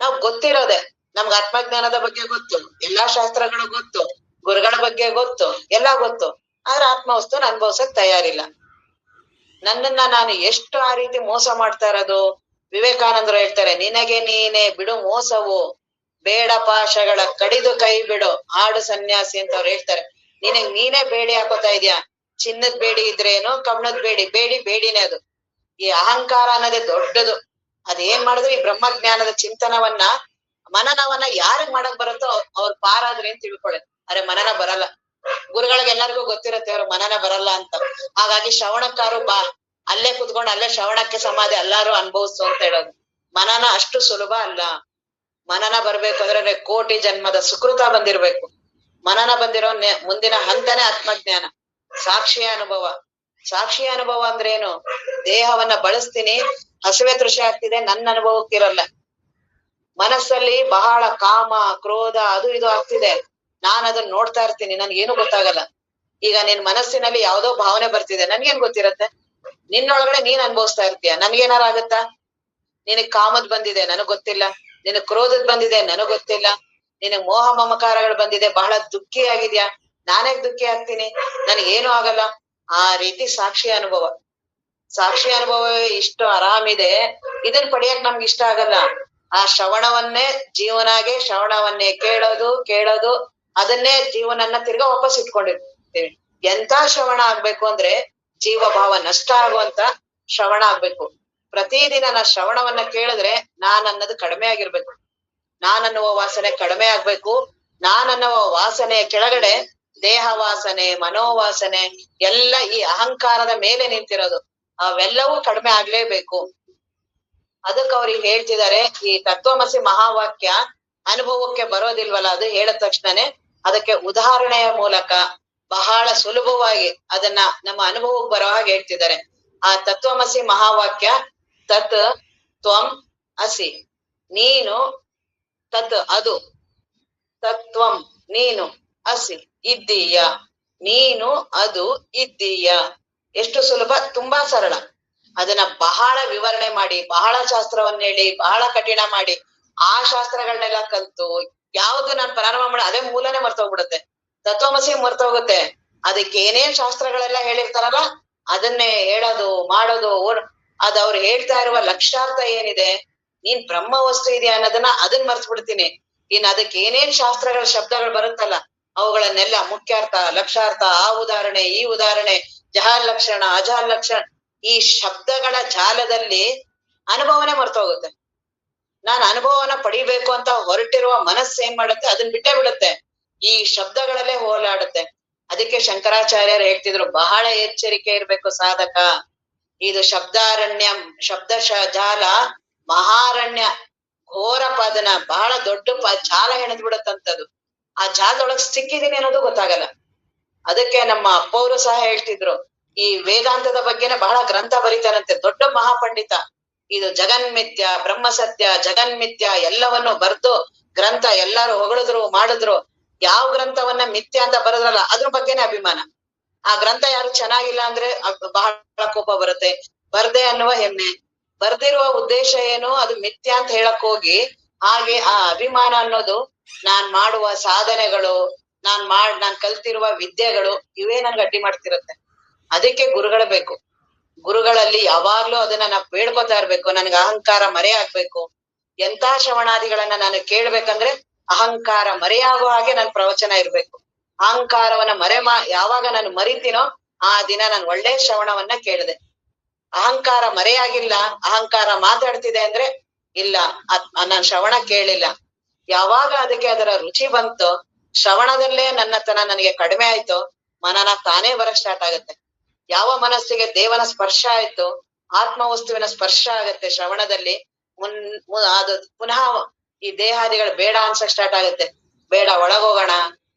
ನಾವ್ ಗೊತ್ತಿರೋದೆ. ನಮ್ಗೆ ಆತ್ಮಜ್ಞಾನದ ಬಗ್ಗೆ ಗೊತ್ತು, ಎಲ್ಲಾ ಶಾಸ್ತ್ರಗಳು ಗೊತ್ತು, ಗುರುಗಳ ಬಗ್ಗೆ ಗೊತ್ತು, ಎಲ್ಲಾ ಗೊತ್ತು. ಆದ್ರೆ ಆತ್ಮವಸ್ತುನ ಅನುಭವಿಸಕ್ ತಯಾರಿಲ್ಲ. ನನ್ನನ್ನ ನಾನು ಎಷ್ಟು ಆ ರೀತಿ ಮೋಸ ಮಾಡ್ತಾ ಇರೋದು. ವಿವೇಕಾನಂದರು ಹೇಳ್ತಾರೆ, ನಿನಗೆ ನೀನೆ ಬಿಡು ಮೋಸವು, ಬೇಡ ಪಾಶಗಳ ಕಡಿದು ಕೈ ಬಿಡು ಆಡು ಸನ್ಯಾಸಿ ಅಂತ ಅವ್ರು ಹೇಳ್ತಾರೆ. ನಿನಗ್ ನೀನೇ ಬೇಡಿ ಹಾಕೋತಾ ಇದ್ಯಾ. ಚಿನ್ನದ್ ಬೇಡಿ ಇದ್ರೇನು, ಕಬ್ಬಣದ್ ಬೇಡಿನೇ ಅದು. ಈ ಅಹಂಕಾರ ಅನ್ನೋದೇ ದೊಡ್ಡದು. ಅದೇನ್ ಮಾಡಿದ್ರು ಈ ಬ್ರಹ್ಮಜ್ಞಾನದ ಚಿಂತನವನ್ನ ಮನನವನ್ನ ಯಾರಿಗ್ ಮಾಡಕ್ ಬರುತ್ತೋ ಅವ್ರ ಪಾರಾದ್ರೆ ಅಂತ ತಿಳ್ಕೊಳ್ಳಿ. ಅರೆ ಮನನ ಬರಲ್ಲ. ಗುರುಗಳಿಗೆ ಎಲ್ಲರಿಗೂ ಗೊತ್ತಿರತ್ತೆ ಅವ್ರ ಮನನ ಬರಲ್ಲ ಅಂತ. ಹಾಗಾಗಿ ಶ್ರವಣಕ್ಕಾರು ಬಾ, ಅಲ್ಲೇ ಕುತ್ಕೊಂಡು ಅಲ್ಲೇ ಶ್ರವಣಕ್ಕೆ ಸಮಾಧಿ ಎಲ್ಲಾರು ಅನುಭವಿಸು ಅಂತ ಹೇಳೋದು. ಮನನ ಅಷ್ಟು ಸುಲಭ ಅಲ್ಲ. ಮನನ ಬರ್ಬೇಕು ಅಂದ್ರೆ ಕೋಟಿ ಜನ್ಮದ ಸುಕೃತ ಬಂದಿರ್ಬೇಕು. ಮನನ ಬಂದಿರೋ ಮುಂದಿನ ಹಂತನೇ ಆತ್ಮಜ್ಞಾನ. ಸಾಕ್ಷಿ ಅನುಭವ. ಸಾಕ್ಷಿ ಅನುಭವ ಅಂದ್ರೆ ಏನು? ದೇಹವನ್ನ ಬಳಸ್ತೀನಿ, ಹಸಿವೆ ತೃಷೆ ಆಗ್ತಿದೆ, ನನ್ನ ಅನುಭವಕ್ಕಿರಲ್ಲ. ಮನಸ್ಸಲ್ಲಿ ಬಹಳ ಕಾಮ ಕ್ರೋಧ ಅದು ಇದು ಆಗ್ತಿದೆ, ನಾನ್ ಅದನ್ನ ನೋಡ್ತಾ ಇರ್ತೀನಿ, ನನ್ಗೇನು ಗೊತ್ತಾಗಲ್ಲ. ಈಗ ನಿನ್ ಮನಸ್ಸಿನಲ್ಲಿ ಯಾವ್ದೋ ಭಾವನೆ ಬರ್ತಿದೆ, ನನ್ಗೇನ್ ಗೊತ್ತಿರತ್ತೆ? ನಿನ್ನೊಳಗಡೆ ನೀನ್ ಅನ್ಭವಿಸ್ತಾ ಇರ್ತೀಯ, ನನ್ಗೇನಾರ ಆಗತ್ತಾ? ನಿನಗ್ ಕಾಮದ್ ಬಂದಿದೆ, ನನಗ್ ಗೊತ್ತಿಲ್ಲ. ನಿನಗ್ ಕ್ರೋಧದ್ ಬಂದಿದೆ, ನನಗ್ ಗೊತ್ತಿಲ್ಲ. ನಿನಗ್ ಮೋಹ ಮಮಕಾರಗಳು ಬಂದಿದೆ, ಬಹಳ ದುಃಖಿ ಆಗಿದ್ಯಾ, ನಾನೇ ದುಃಖಿ ಆಗ್ತೀನಿ, ನನಗೇನು ಆಗಲ್ಲ. ಆ ರೀತಿ ಸಾಕ್ಷಿ ಅನುಭವ. ಸಾಕ್ಷಿ ಅನುಭವವೇ ಇಷ್ಟು ಆರಾಮಿದೆ, ಇದನ್ ಪಡೆಯಕ್ ನಮ್ಗೆ ಇಷ್ಟ ಆಗಲ್ಲ. ಆ ಶ್ರವಣವನ್ನೇ ಜೀವನಾಗೆ, ಶ್ರವಣವನ್ನೇ ಕೇಳೋದು ಅದನ್ನೇ ಜೀವನನ್ನ ತಿರ್ಗಾ ವಾಪಸ್ ಇಟ್ಕೊಂಡಿರ್ತೀವಿ. ಎಂತ ಶ್ರವಣ ಆಗ್ಬೇಕು ಅಂದ್ರೆ ಜೀವ ಭಾವ ನಷ್ಟ ಆಗುವಂತ ಶ್ರವಣ ಆಗ್ಬೇಕು. ಪ್ರತಿದಿನ ನಾ ಶ್ರವಣವನ್ನ ಕೇಳಿದ್ರೆ ನಾನ್ ಅನ್ನೋದು ಕಡಿಮೆ ಆಗಿರ್ಬೇಕು, ನಾನನ್ನುವ ವಾಸನೆ ಕಡಿಮೆ ಆಗ್ಬೇಕು. ನಾನನ್ನುವ ವಾಸನೆಯ ಕೆಳಗಡೆ ದೇಹ ವಾಸನೆ, ಮನೋವಾಸನೆ ಎಲ್ಲ ಈ ಅಹಂಕಾರದ ಮೇಲೆ ನಿಂತಿರೋದು, ಅವೆಲ್ಲವೂ ಕಡಿಮೆ ಆಗ್ಲೇಬೇಕು. ಅದಕ್ಕೆ ಅವ್ರಿಗೆ ಹೇಳ್ತಿದ್ದಾರೆ, ಈ ತತ್ವಮಸಿ ಮಹಾವಾಕ್ಯ ಅನುಭವಕ್ಕೆ ಬರೋದಿಲ್ವಲ್ಲ, ಅದು ಹೇಳಿದ ತಕ್ಷಣನೇ ಅದಕ್ಕೆ ಉದಾಹರಣೆಯ ಮೂಲಕ ಬಹಳ ಸುಲಭವಾಗಿ ಅದನ್ನ ನಮ್ಮ ಅನುಭವಕ್ಕೆ ಬರೋ ಹಾಗೆ ಹೇಳ್ತಿದ್ದಾರೆ. ಆ ತತ್ವಮಸಿ ಮಹಾವಾಕ್ಯ, ತತ್ ತ್ವಂ ಅಸಿ, ನೀನು, ತತ್ ಅದು, ತತ್ವಂ ನೀನು, ಅಸಿ ಇದ್ದೀಯ, ನೀನು ಅದು ಇದ್ದೀಯ. ಎಷ್ಟು ಸುಲಭ, ತುಂಬಾ ಸರಳ. ಅದನ್ನ ಬಹಳ ವಿವರಣೆ ಮಾಡಿ, ಬಹಳ ಶಾಸ್ತ್ರವನ್ನ ಹೇಳಿ, ಬಹಳ ಕಠಿಣ ಮಾಡಿ, ಆ ಶಾಸ್ತ್ರಗಳನ್ನೆಲ್ಲ ಕಲ್ತು ಯಾವ್ದು ನಾನ್ ಪ್ರಾರಂಭ ಮಾಡಿ ಅದೇ ಮೂಲನೇ ಮರ್ತೋಗ್ಬಿಡುತ್ತೆ, ತತ್ವಮಸಿ ಮರ್ತೋಗುತ್ತೆ. ಅದಕ್ಕೆ ಏನೇನ್ ಶಾಸ್ತ್ರಗಳೆಲ್ಲ ಹೇಳಿರ್ತಾರಲ್ಲ ಅದನ್ನೇ ಹೇಳೋದು ಮಾಡೋದು. ಅದ್ ಅವ್ರು ಹೇಳ್ತಾ ಇರುವ ಲಕ್ಷಾರ್ಥ ಏನಿದೆ, ನೀನ್ ಬ್ರಹ್ಮ ವಸ್ತು ಇದೆಯಾ ಅನ್ನೋದನ್ನ ಅದನ್ನ ಮರ್ತ್ಬಿಡ್ತೀನಿ. ಇನ್ ಅದಕ್ಕೆ ಏನೇನ್ ಶಾಸ್ತ್ರಗಳ ಶಬ್ದಗಳು ಬರುತ್ತಲ್ಲ ಅವುಗಳನ್ನೆಲ್ಲ ಮುಖ್ಯಾರ್ಥ, ಲಕ್ಷಾರ್ಥ, ಆ ಉದಾಹರಣೆ, ಈ ಉದಾಹರಣೆ, ಜಹಾಲ್ ಲಕ್ಷಣ, ಅಜಹಾಲ್ ಲಕ್ಷಣ, ಈ ಶಬ್ದಗಳ ಜಾಲದಲ್ಲಿ ಅನುಭವನೆ ಮರ್ತೋಗುತ್ತೆ. ನಾನ್ ಅನುಭವನ ಪಡಿಬೇಕು ಅಂತ ಹೊರಟಿರುವ ಮನಸ್ಸು ಏನ್ ಮಾಡುತ್ತೆ, ಅದನ್ನ ಬಿಟ್ಟೇ ಬಿಡುತ್ತೆ, ಈ ಶಬ್ದಗಳಲ್ಲೇ ಹೋಲಾಡುತ್ತೆ. ಅದಕ್ಕೆ ಶಂಕರಾಚಾರ್ಯರು ಹೇಳ್ತಿದ್ರು, ಬಹಳ ಎಚ್ಚರಿಕೆ ಇರ್ಬೇಕು ಸಾಧಕ. ಇದು ಶಬ್ದಾರಣ್ಯ, ಶಬ್ದ ಜಾಲ ಮಹಾರಣ್ಯ, ಘೋರ ಪದನ, ಬಹಳ ದೊಡ್ಡ ಜಾಲ ಹೆಣದ್ ಬಿಡತ್ತಂತದ್ದು. ಆ ಜಾಲದೊಳಗ್ ಸಿಕ್ಕಿದೀನಿ ಅನ್ನೋದು ಗೊತ್ತಾಗಲ್ಲ. ಅದಕ್ಕೆ ನಮ್ಮ ಅಪ್ಪವರು ಸಹ ಹೇಳ್ತಿದ್ರು, ಈ ವೇದಾಂತದ ಬಗ್ಗೆನೆ ಬಹಳ ಗ್ರಂಥ ಬರೀತಾರಂತೆ, ದೊಡ್ಡ ಮಹಾಪಂಡಿತ. ಇದು ಜಗನ್ಮಿಥ್ಯ, ಬ್ರಹ್ಮಸತ್ಯ, ಜಗನ್ಮಿಥ್ಯ ಎಲ್ಲವನ್ನು ಬರ್ದು ಗ್ರಂಥ ಎಲ್ಲಾರು ಹೊಗಳಿದ್ರು ಮಾಡಿದ್ರು. ಯಾವ ಗ್ರಂಥವನ್ನ ಮಿಥ್ಯ ಅಂತ ಬರದ್ರಲ್ಲ ಅದ್ರ ಬಗ್ಗೆನೆ ಅಭಿಮಾನ. ಆ ಗ್ರಂಥ ಯಾರು ಚೆನ್ನಾಗಿಲ್ಲ ಅಂದ್ರೆ ಬಹಳ ಕೋಪ ಬರುತ್ತೆ, ಬರ್ದೆ ಅನ್ನುವ ಹೆಮ್ಮೆ. ಬರ್ದಿರುವ ಉದ್ದೇಶ ಏನು, ಅದು ಮಿಥ್ಯ ಅಂತ ಹೇಳಕ್ ಹೋಗಿ ಹಾಗೆ ಆ ಅಭಿಮಾನ ಅನ್ನೋದು, ನಾನ್ ಮಾಡುವ ಸಾಧನೆಗಳು, ನಾನ್ ಕಲ್ತಿರುವ ವಿದ್ಯೆಗಳು, ಇವೇ ನನ್ಗೆ ಅಡ್ಡಿ ಮಾಡ್ತಿರುತ್ತೆ. ಅದಕ್ಕೆ ಗುರುಗಳು ಬೇಕು. ಗುರುಗಳಲ್ಲಿ ಯಾವಾಗ್ಲೂ ಅದನ್ನ ನಾವು ಬೇಡ್ಕೊತಾ ಇರ್ಬೇಕು, ನನ್ಗೆ ಅಹಂಕಾರ ಮರೆ ಆಗ್ಬೇಕು. ಎಂತ ಶ್ರವಣಾದಿಗಳನ್ನ ನಾನು ಕೇಳ್ಬೇಕಂದ್ರೆ ಅಹಂಕಾರ ಮರೆಯಾಗುವ ಹಾಗೆ ನನ್ ಪ್ರವಚನ ಇರ್ಬೇಕು. ಅಹಂಕಾರವನ್ನ ಯಾವಾಗ ನಾನು ಮರಿತೀನೋ ಆ ದಿನ ನಾನು ಒಳ್ಳೆ ಶ್ರವಣವನ್ನ ಕೇಳಿದೆ. ಅಹಂಕಾರ ಮರೆಯಾಗಿಲ್ಲ, ಅಹಂಕಾರ ಮಾತಾಡ್ತಿದೆ ಅಂದ್ರೆ ಇಲ್ಲ, ನಾನ್ ಶ್ರವಣ ಕೇಳಿಲ್ಲ. ಯಾವಾಗ ಅದಕ್ಕೆ ಅದರ ರುಚಿ ಬಂತು, ಶ್ರವಣದಲ್ಲೇ ನನ್ನತನ ನನಗೆ ಕಡಿಮೆ ಆಯ್ತು, ಮನನ ತಾನೇ ಬರಕ್ ಸ್ಟಾರ್ಟ್ ಆಗತ್ತೆ. ಯಾವ ಮನಸ್ಸಿಗೆ ದೇವನ ಸ್ಪರ್ಶ ಆಯ್ತು, ಆತ್ಮವಸ್ತುವಿನ ಸ್ಪರ್ಶ ಆಗತ್ತೆ ಶ್ರವಣದಲ್ಲಿ, ಅದು ಪುನಃ ಈ ದೇಹಾದಿಗಳು ಬೇಡ ಅನ್ಸಕ್ ಸ್ಟಾರ್ಟ್ ಆಗತ್ತೆ. ಬೇಡ, ಒಳಗೋಗೋಣ,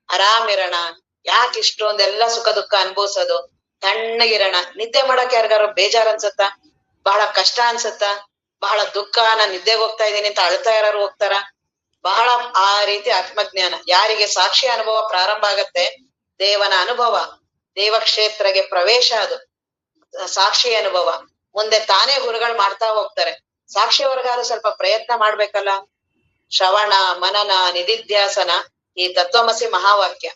ಆರಾಮಿರೋಣ, ಯಾಕೆ ಇಷ್ಟೊಂದೆಲ್ಲ ಸುಖ ದುಃಖ ಅನ್ಭವಿಸೋದು, ತಣ್ಣಗಿರೋಣ. ನಿದ್ದೆ ಮಾಡಕ್ ಯಾರಿಗಾರು ಬೇಜಾರ್ ಅನ್ಸತ್ತ, ಬಹಳ ಕಷ್ಟ ಅನ್ಸತ್ತ, ಬಹಳ ದುಃಖ, ನಾನ್ ನಿದ್ದೆಗೆ ಹೋಗ್ತಾ ಇದೀನಿ ಅಂತ ಅಳ್ತಾ ಯಾರು ಹೋಗ್ತಾರ? ಬಹಳ ಆ ರೀತಿ ಆತ್ಮಜ್ಞಾನ ಯಾರಿಗೆ ಸಾಕ್ಷಿ ಅನುಭವ ಪ್ರಾರಂಭ ಆಗತ್ತೆ, ದೇವನ ಅನುಭವ, ದೇವಕ್ಷೇತ್ರಗೆ ಪ್ರವೇಶ, ಅದು ಸಾಕ್ಷಿ ಅನುಭವ. ಮುಂದೆ ತಾನೇ ಗುರುಗಳು ಮಾಡ್ತಾ ಹೋಗ್ತಾರೆ. ಸಾಕ್ಷಿವರ್ಗಾರು ಸ್ವಲ್ಪ ಪ್ರಯತ್ನ ಮಾಡ್ಬೇಕಲ್ಲ. ಶ್ರವಣ ಮನನ ನಿಧಿಧ್ಯಾಸನ, ಈ ತತ್ವಮಸಿ ಮಹಾವಾಕ್ಯ.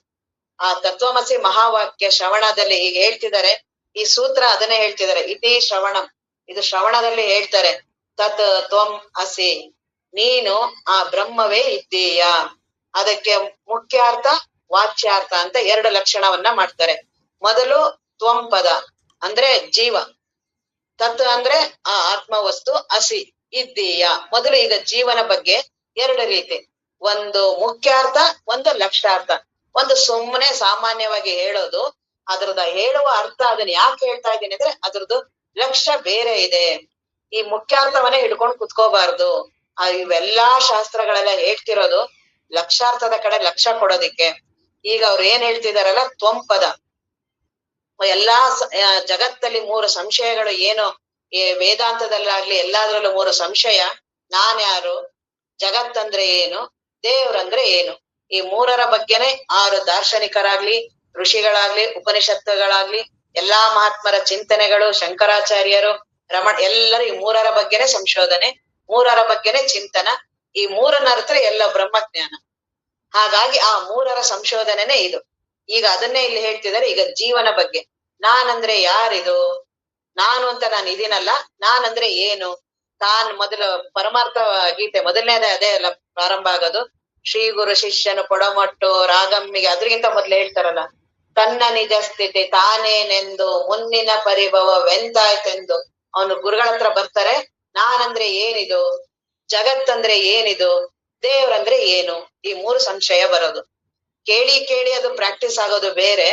ಆ ತತ್ವಮಸಿ ಮಹಾವಾಕ್ಯ ಶ್ರವಣದಲ್ಲಿ ಈಗ ಹೇಳ್ತಿದ್ದಾರೆ, ಈ ಸೂತ್ರ ಅದನ್ನೇ ಹೇಳ್ತಿದ್ದಾರೆ. ಇತಿ ಶ್ರವಣಂ, ಇದು ಶ್ರವಣದಲ್ಲಿ ಹೇಳ್ತಾರೆ, ತತ್ ತ್ವಂ ಅಸಿ, ನೀನು ಆ ಬ್ರಹ್ಮವೇ ಇದ್ದೀಯ. ಅದಕ್ಕೆ ಮುಖ್ಯಾರ್ಥ ವಾಚ್ಯಾರ್ಥ ಅಂತ ಎರಡು ಲಕ್ಷಣವನ್ನ ಮಾಡ್ತಾರೆ. ಮೊದಲು ತ್ವಂ ಪದ ಅಂದ್ರೆ ಜೀವ, ತತ್ ಅಂದ್ರೆ ಆ ಆತ್ಮವಸ್ತು, ಅಸಿ ಇದ್ದೀಯ. ಮೊದಲು ಈಗ ಜೀವನ ಬಗ್ಗೆ ಎರಡು ರೀತಿ, ಒಂದು ಮುಖ್ಯಾರ್ಥ, ಒಂದು ಲಕ್ಷಾರ್ಥ. ಒಂದು ಸುಮ್ಮನೆ ಸಾಮಾನ್ಯವಾಗಿ ಹೇಳೋದು, ಅದ್ರದ ಹೇಳುವ ಅರ್ಥ, ಅದನ್ನ ಯಾಕೆ ಹೇಳ್ತಾ ಇದ್ದೀನಿ ಅಂದ್ರೆ ಅದ್ರದ್ದು ಲಕ್ಷ್ಯ ಬೇರೆ ಇದೆ. ಈ ಮುಖ್ಯಾರ್ಥವನ್ನೇ ಹಿಡ್ಕೊಂಡು ಕುತ್ಕೋಬಾರ್ದು. ಇವೆಲ್ಲಾ ಶಾಸ್ತ್ರಗಳೆಲ್ಲ ಹೇಳ್ತಿರೋದು ಲಕ್ಷಾರ್ಥದ ಕಡೆ ಲಕ್ಷ್ಯ ಕೊಡೋದಿಕ್ಕೆ. ಈಗ ಅವ್ರು ಏನ್ ಹೇಳ್ತಿದಾರಲ್ಲ, ತ್ವಂಪದ, ಜಗತ್ತಲ್ಲಿ ಮೂರು ಸಂಶಯಗಳು ಏನು, ಈ ವೇದಾಂತದಲ್ಲಾಗ್ಲಿ ಎಲ್ಲಾದ್ರಲ್ಲೂ ಮೂರು ಸಂಶಯ. ನಾನ್ಯಾರು, ಜಗತ್ತಂದ್ರೆ ಏನು, ದೇವ್ರಂದ್ರೆ ಏನು, ಈ ಮೂರರ ಬಗ್ಗೆನೆ 6 ದಾರ್ಶನಿಕರಾಗ್ಲಿ, ಋಷಿಗಳಾಗ್ಲಿ, ಉಪನಿಷತ್ತುಗಳಾಗ್ಲಿ, ಎಲ್ಲಾ ಮಹಾತ್ಮರ ಚಿಂತನೆಗಳು, ಶಂಕರಾಚಾರ್ಯರು, ಎಲ್ಲರೂ ಈ ಮೂರರ ಬಗ್ಗೆನೆ ಸಂಶೋಧನೆ, ಮೂರರ ಬಗ್ಗೆನೆ ಚಿಂತನ. ಈ ಮೂರನ್ನ ಅರಿತ್ರೆ ಎಲ್ಲ ಬ್ರಹ್ಮಜ್ಞಾನ. ಹಾಗಾಗಿ ಆ ಮೂರರ ಸಂಶೋಧನೆನೇ ಇದು. ಈಗ ಅದನ್ನೇ ಇಲ್ಲಿ ಹೇಳ್ತಿದ್ದಾರೆ. ಈಗ ಜೀವನ ಬಗ್ಗೆ, ನಾನಂದ್ರೆ ಯಾರಿದು, ನಾನು ಅಂತ ನಾನು ಇದೀನಲ್ಲ, ನಾನಂದ್ರೆ ಏನು, ಮೊದಲು ಪರಮಾರ್ಥ ಗೀತೆ ಮೊದಲನೇದೇ ಅದೇ ಅಲ್ಲ ಪ್ರಾರಂಭ ಆಗೋದು. ಶ್ರೀ ಗುರು ಶಿಷ್ಯನು ಕೊಡಮಟ್ಟು ರಾಗಮ್ಮಿಗೆ, ಅದ್ರಿಗಿಂತ ಮೊದ್ಲು ಹೇಳ್ತಾರಲ್ಲ, ತನ್ನ ನಿಜ ಸ್ಥಿತಿ ತಾನೇನೆಂದು ಮುನ್ನಿನ ಪರಿಭವವೆಂತಾಯ್ತೆಂದು. ಅವನು ಗುರುಗಳ ಹತ್ರ ಬರ್ತಾರೆ, ನಾನಂದ್ರೆ ಏನಿದು, ಜಗತ್ತಂದ್ರೆ ಏನಿದು, ದೇವ್ರಂದ್ರೆ ಏನು, ಈ ಮೂರು ಸಂಶಯ ಬರೋದು. ಕೇಳಿ ಕೇಳಿ ಅದು ಪ್ರಾಕ್ಟೀಸ್ ಆಗೋದು ಬೇರೆ.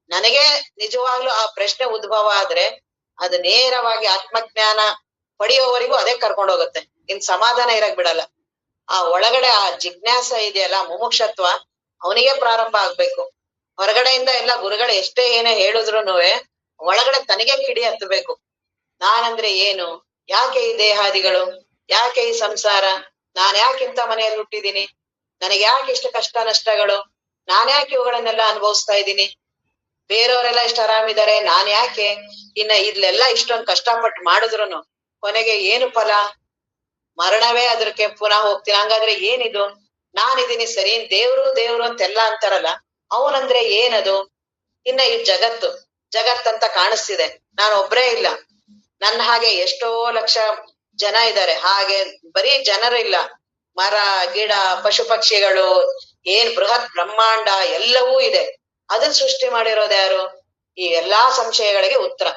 ನನಗೆ ನಿಜವಾಗ್ಲೂ ಆ ಪ್ರಶ್ನೆ ಉದ್ಭವ ಆದ್ರೆ ಅದು ನೇರವಾಗಿ ಆತ್ಮಜ್ಞಾನ ಪಡೆಯೋವರೆಗೂ ಅದೇ ಕರ್ಕೊಂಡು ಹೋಗುತ್ತೆ. ಇನ್ ಸಮಾಧಾನ ಇರಕ್ ಬಿಡಲ್ಲ. ಆ ಒಳಗಡೆ ಆ ಜಿಜ್ಞಾಸ ಇದೆಯಲ್ಲ, ಮುಮುಕ್ಷತ್ವ, ಅವನಿಗೆ ಪ್ರಾರಂಭ ಆಗ್ಬೇಕು. ಹೊರಗಡೆಯಿಂದ ಎಲ್ಲ ಗುರುಗಳು ಎಷ್ಟೇ ಏನೇ ಹೇಳಿದ್ರುನುವೆ ಒಳಗಡೆ ತನಗೆ ಕಿಡಿ ಹತ್ತಬೇಕು. ನಾನಂದ್ರೆ ಏನು, ಯಾಕೆ ಈ ದೇಹಾದಿಗಳು, ಯಾಕೆ ಈ ಸಂಸಾರ, ನಾನ್ ಯಾಕಿಂತ ಮನೆಯಲ್ಲಿ ಹುಟ್ಟಿದೀನಿ, ನನಗೆ ಯಾಕೆ ಇಷ್ಟು ಕಷ್ಟ ನಷ್ಟಗಳು, ನಾನ್ ಯಾಕೆ ಇವುಗಳನ್ನೆಲ್ಲ ಅನುಭವಿಸ್ತಾ ಇದ್ದೀನಿ, ಬೇರೆಯವರೆಲ್ಲ ಇಷ್ಟು ಆರಾಮಿದ್ದಾರೆ, ನಾನ್ ಯಾಕೆ, ಇಲ್ಲೆಲ್ಲ ಇಷ್ಟೊಂದು ಕಷ್ಟಪಟ್ಟು ಮಾಡಿದ್ರುನು ಕೊನೆಗೆ ಏನು ಫಲ, ಮರಣವೇ ಅದಕ್ಕೆ ಪುನಃ ಹೋಗ್ತೀನಿ. ಹಂಗಾದ್ರೆ ಏನಿದು, ನಾನಿದೀನಿ ಸರಿ, ದೇವ್ರು ಅಂತೆಲ್ಲ ಅಂತಾರಲ್ಲ, ಅವನಂದ್ರೆ ಏನದು. ಈ ಜಗತ್ತಂತ ಕಾಣಿಸ್ತಿದೆ, ನಾನು ಒಬ್ರೇ ಇಲ್ಲ, ನನ್ನ ಹಾಗೆ ಎಷ್ಟೋ ಲಕ್ಷ ಜನ ಇದ್ದಾರೆ. ಹಾಗೆ ಬರೀ ಜನರು ಇಲ್ಲ, ಮರ ಗಿಡ ಪಶು ಪಕ್ಷಿಗಳು, ಏನ್ ಬೃಹತ್ ಬ್ರಹ್ಮಾಂಡ ಎಲ್ಲವೂ ಇದೆ. ಅದನ್ನ ಸೃಷ್ಟಿ ಮಾಡಿರೋದು ಯಾರು, ಈ ಎಲ್ಲಾ ಸಂಶಯಗಳಿಗೆ ಉತ್ತರ.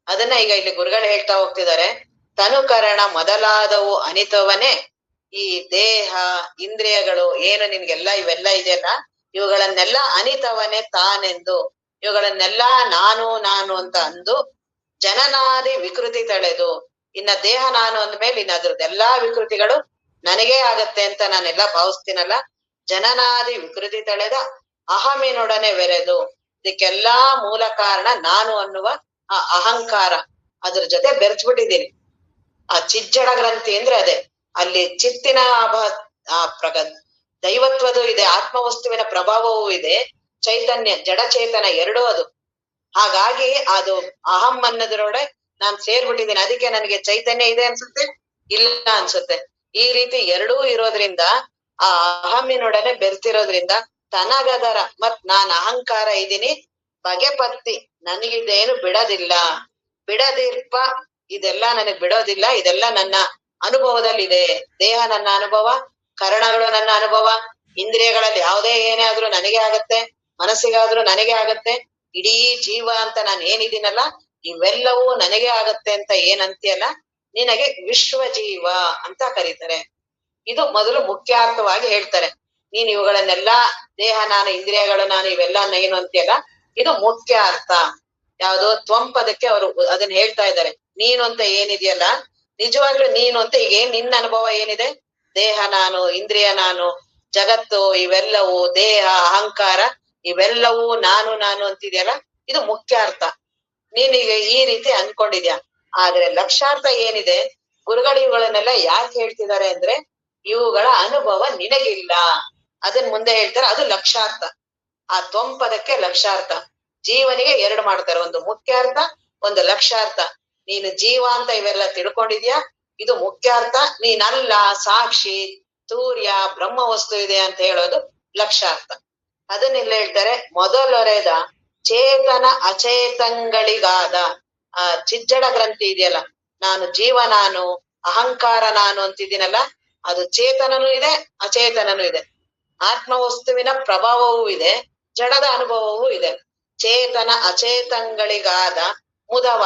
ಅದನ್ನ ಈಗ ಇಲ್ಲಿ ಗುರುಗಳು ಹೇಳ್ತಾ ಹೋಗ್ತಿದ್ದಾರೆ. ತನುಕರಣ ಮೊದಲಾದವು ಅನಿತವನೇ, ಈ ದೇಹ ಇಂದ್ರಿಯಗಳು ಏನು ನಿನ್ಗೆಲ್ಲ ಇವೆಲ್ಲ ಇದೆಯಲ್ಲ, ಇವುಗಳನ್ನೆಲ್ಲ ಅನಿತವನೇ ತಾನೆಂದು, ಇವುಗಳನ್ನೆಲ್ಲ ನಾನು ನಾನು ಅಂತ ಅಂದು ಜನನಾದಿ ವಿಕೃತಿ ತಳೆದು, ಇನ್ನ ದೇಹ ನಾನು ಅಂದ್ಮೇಲೆ ಇನ್ನ ಅದ್ರದ್ದೆಲ್ಲಾ ವಿಕೃತಿಗಳು ನನಗೇ ಆಗತ್ತೆ ಅಂತ ನಾನೆಲ್ಲ ಭಾವಿಸ್ತೀನಲ್ಲ, ಜನನಾದಿ ವಿಕೃತಿ ತಳೆದ ಅಹಮಿನೊಡನೆ ಬೆರೆದು, ಇದಕ್ಕೆಲ್ಲಾ ಮೂಲ ಕಾರಣ ನಾನು ಅನ್ನುವ ಆ ಅಹಂಕಾರ, ಅದ್ರ ಜೊತೆ ಬೆರೆತ್ಬಿಟ್ಟಿದ್ದೀನಿ. ಆ ಚಿಜ್ಜಡ ಗ್ರಂಥಿ ಅಂದ್ರೆ ಅದೇ, ಅಲ್ಲಿ ಚಿತ್ತಿನ ದೈವತ್ವದು ಇದೆ, ಆತ್ಮವಸ್ತುವಿನ ಪ್ರಭಾವವೂ ಇದೆ, ಚೈತನ್ಯ ಜಡಚೇತನ ಎರಡೂ ಅದು. ಹಾಗಾಗಿ ಅದು ಅಹಂ ಅನ್ನೋದ್ರೊಡೆ ನಾನ್ ಸೇರ್ಬಿಟ್ಟಿದ್ದೀನಿ. ಅದಕ್ಕೆ ನನಗೆ ಚೈತನ್ಯ ಇದೆ ಅನ್ಸುತ್ತೆ, ಇಲ್ಲ ಅನ್ಸುತ್ತೆ. ಈ ರೀತಿ ಎರಡೂ ಇರೋದ್ರಿಂದ, ಆ ಅಹಮ್ಮಿನೊಡನೆ ಬೆರ್ತಿರೋದ್ರಿಂದ ತನಗದರ ಮತ್ ನಾನ್ ಅಹಂಕಾರ ಇದೀನಿ ಬಗೆಪತ್ತಿ, ನನಗಿದೇನು ಬಿಡದಿರ್ಪ, ಇದೆಲ್ಲ ನನಗ್ ಬಿಡೋದಿಲ್ಲ, ಇದೆಲ್ಲ ನನ್ನ ಅನುಭವದಲ್ಲಿದೆ. ದೇಹ ನನ್ನ ಅನುಭವ, ಕರಣಗಳು ನನ್ನ ಅನುಭವ, ಇಂದ್ರಿಯಗಳಲ್ಲಿ ಯಾವುದೇ ಏನೇ ಆದ್ರೂ ನನಗೆ ಆಗತ್ತೆ, ಮನಸ್ಸಿಗಾದ್ರೂ ನನಗೆ ಆಗತ್ತೆ, ಇಡೀ ಜೀವ ಅಂತ ನಾನು ಏನಿದ್ದೀನಲ್ಲ ಇವೆಲ್ಲವೂ ನನಗೆ ಆಗತ್ತೆ ಅಂತ ಏನಂತೀಯಲ್ಲ, ನಿನಗೆ ವಿಶ್ವ ಜೀವ ಅಂತ ಕರೀತಾರೆ. ಇದು ಮೊದಲು ಮುಖ್ಯಾರ್ಥವಾಗಿ ಹೇಳ್ತಾರೆ. ನೀನ್ ಇವುಗಳನ್ನೆಲ್ಲಾ ದೇಹ ನಾನು ಇಂದ್ರಿಯಗಳು ನಾನು ಇವೆಲ್ಲ ಏನು ಅಂತೀಯಲ್ಲ, ಇದು ಮುಖ್ಯ ಅರ್ಥ. ಯಾವುದು ತ್ವಂಪದಕ್ಕೆ ಅವರು ಅದನ್ನ ಹೇಳ್ತಾ ಇದ್ದಾರೆ. ನೀನು ಅಂತ ಏನಿದೆಯಲ್ಲ, ನಿಜವಾಗ್ಲೂ ನೀನು ಅಂತ ಈಗ ನಿನ್ನ ಅನುಭವ ಏನಿದೆ, ದೇಹ ನಾನು, ಇಂದ್ರಿಯ ನಾನು, ಜಗತ್ತು ಇವೆಲ್ಲವೂ, ದೇಹ ಅಹಂಕಾರ ಇವೆಲ್ಲವೂ ನಾನು ನಾನು ಅಂತಿದ್ಯಲ್ಲ, ಇದು ಮುಖ್ಯ ಅರ್ಥ. ನೀನೀಗ ಈ ರೀತಿ ಅನ್ಕೊಂಡಿದ್ಯಾ. ಆದ್ರೆ ಲಕ್ಷಾರ್ಥ ಏನಿದೆ, ಗುರುಗಳು ಇವುಗಳನ್ನೆಲ್ಲ ಯಾಕೆ ಹೇಳ್ತಿದ್ದಾರೆ ಅಂದ್ರೆ, ಇವುಗಳ ಅನುಭವ ನಿನಗಿಲ್ಲ. ಅದನ್ ಮುಂದೆ ಹೇಳ್ತಾರೆ, ಅದು ಲಕ್ಷಾರ್ಥ. ಆ ತ್ವಂಪದಕ್ಕೆ ಲಕ್ಷಾರ್ಥ. ಜೀವನಿಗೆ 2 ಮಾಡ್ತಾರೆ, ಒಂದು ಮುಖ್ಯಾರ್ಥ, ಒಂದು ಲಕ್ಷಾರ್ಥ. ನೀನು ಜೀವ ಅಂತ ಇವೆಲ್ಲ ತಿಳ್ಕೊಂಡಿದ್ಯಾ, ಇದು ಮುಖ್ಯಾರ್ಥ. ನೀನಲ್ಲ, ಸಾಕ್ಷಿ ಸೂರ್ಯ ಬ್ರಹ್ಮ ವಸ್ತು ಇದೆ ಅಂತ ಹೇಳೋದು ಲಕ್ಷಾರ್ಥ. ಅದನ್ನೆಲ್ಲ ಹೇಳ್ತಾರೆ. ಮೊದಲೊರೆದ ಚೇತನ ಅಚೇತಂಗಳಿಗಾದ ಆ ಚಿಜ್ಜಡ ಗ್ರಂಥಿ ಇದೆಯಲ್ಲ, ನಾನು ಜೀವ ನಾನು, ಅಹಂಕಾರ ನಾನು ಅಂತಿದ್ದೀನಲ್ಲ, ಅದು ಚೇತನನೂ ಇದೆ ಅಚೇತನನೂ ಇದೆ. ಆತ್ಮವಸ್ತುವಿನ ಪ್ರಭಾವವೂ ಇದೆ, ಜಡದ ಅನುಭವವೂ ಇದೆ. ಚೇತನ ಅಚೇತಂಗಳಿಗಾದ ಮುದವ,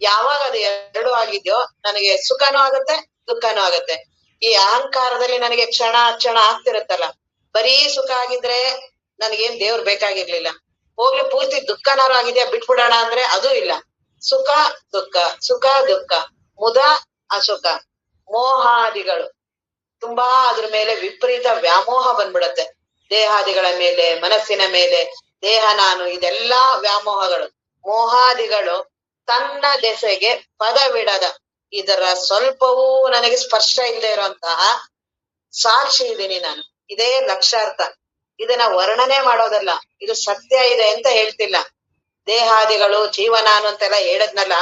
ಯಾವಾಗ ಅದು ಎರಡು ಆಗಿದ್ಯೋ ನನಗೆ ಸುಖನೂ ಆಗತ್ತೆ ದುಃಖನೂ ಆಗತ್ತೆ. ಈ ಅಹಂಕಾರದಲ್ಲಿ ನನಗೆ ಕ್ಷಣ ಆಗ್ತಿರುತ್ತಲ್ಲ, ಬರೀ ಸುಖ ಆಗಿದ್ರೆ ನನಗೇನ್ ದೇವ್ರು ಬೇಕಾಗಿರ್ಲಿಲ್ಲ, ಹೋಗ್ಲಿ ಪೂರ್ತಿ ದುಃಖನಾರು ಆಗಿದ್ಯಾ ಬಿಟ್ಬಿಡೋಣ ಅಂದ್ರೆ ಅದೂ ಇಲ್ಲ. ಸುಖ ದುಃಖ, ಮುದ ಅಸುಖ, ಮೋಹಾದಿಗಳು ತುಂಬಾ ಅದ್ರ ಮೇಲೆ ವಿಪರೀತ ವ್ಯಾಮೋಹ ಬಂದ್ಬಿಡತ್ತೆ. ದೇಹಾದಿಗಳ ಮೇಲೆ, ಮನಸ್ಸಿನ ಮೇಲೆ, ದೇಹ ನಾನು, ಇದೆಲ್ಲಾ ವ್ಯಾಮೋಹಗಳು ಮೋಹಾದಿಗಳು ತನ್ನ ದೆಸೆಗೆ ಪದವಿಡದ, ಇದರ ಸ್ವಲ್ಪವೂ ನನಗೆ ಸ್ಪರ್ಶ ಇಲ್ಲದೆ ಇರುವಂತಹ ಸಾಕ್ಷಿ ಇದ್ದೀನಿ ನಾನು. ಇದೇ ಲಕ್ಷಾರ್ಥ. ಇದನ್ನ ವರ್ಣನೆ ಮಾಡೋದಲ್ಲ, ಇದು ಸತ್ಯ ಇದೆ ಅಂತ ಹೇಳ್ತಿಲ್ಲ. ದೇಹಾದಿಗಳು ಜೀವನಾನು ಅಂತೆಲ್ಲ ಹೇಳದ್ನಲ್ಲ,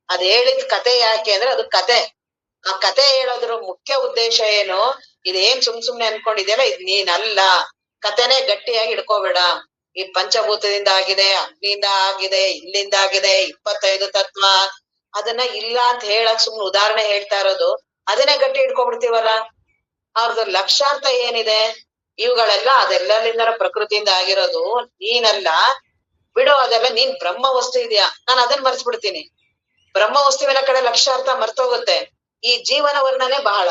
ಅದ್ ಹೇಳಿದ ಕತೆ ಯಾಕೆ ಅಂದ್ರೆ ಅದು ಕತೆ. ಆ ಕತೆ ಹೇಳೋದ್ರ ಮುಖ್ಯ ಉದ್ದೇಶ ಏನು, ಇದೇನ್ ಸುಮ್ನೆ ಅನ್ಕೊಂಡಿದ್ಯಲ್ಲ ಇದ್ ನೀನಲ್ಲ. ಕತೆನೆ ಗಟ್ಟಿಯಾಗಿ ಇಡ್ಕೋಬೇಡ. ಈ ಪಂಚಭೂತದಿಂದ ಆಗಿದೆ, ಅಗ್ನಿಯಿಂದ ಆಗಿದೆ, ಇಲ್ಲಿಂದ ಆಗಿದೆ, 25 ತತ್ವ, ಅದನ್ನ ಇಲ್ಲ ಅಂತ ಹೇಳಕ್ ಸುಮ್ನೆ ಉದಾಹರಣೆ ಹೇಳ್ತಾ ಇರೋದು. ಅದನ್ನೇ ಗಟ್ಟಿ ಇಟ್ಕೊಬಿಡ್ತೀವಲ್ಲ. ಅವ್ರದ್ದು ಲಕ್ಷಾರ್ಥ ಏನಿದೆ, ಇವುಗಳೆಲ್ಲ ಅದೆಲ್ಲರಿಂದ ಪ್ರಕೃತಿಯಿಂದ ಆಗಿರೋದು, ನೀನಲ್ಲ ಬಿಡು. ಅದೆಲ್ಲ ನೀನ್ ಬ್ರಹ್ಮ ವಸ್ತು ಇದೆಯಾ, ನಾನು ಅದನ್ನ ಮರ್ಸ್ಬಿಡ್ತೀನಿ. ಬ್ರಹ್ಮ ವಸ್ತುವಿನ ಕಡೆ ಲಕ್ಷಾರ್ಥ ಮರ್ತೋಗುತ್ತೆ. ಈ ಜೀವನ ವರ್ಣನೆ ಬಹಳ.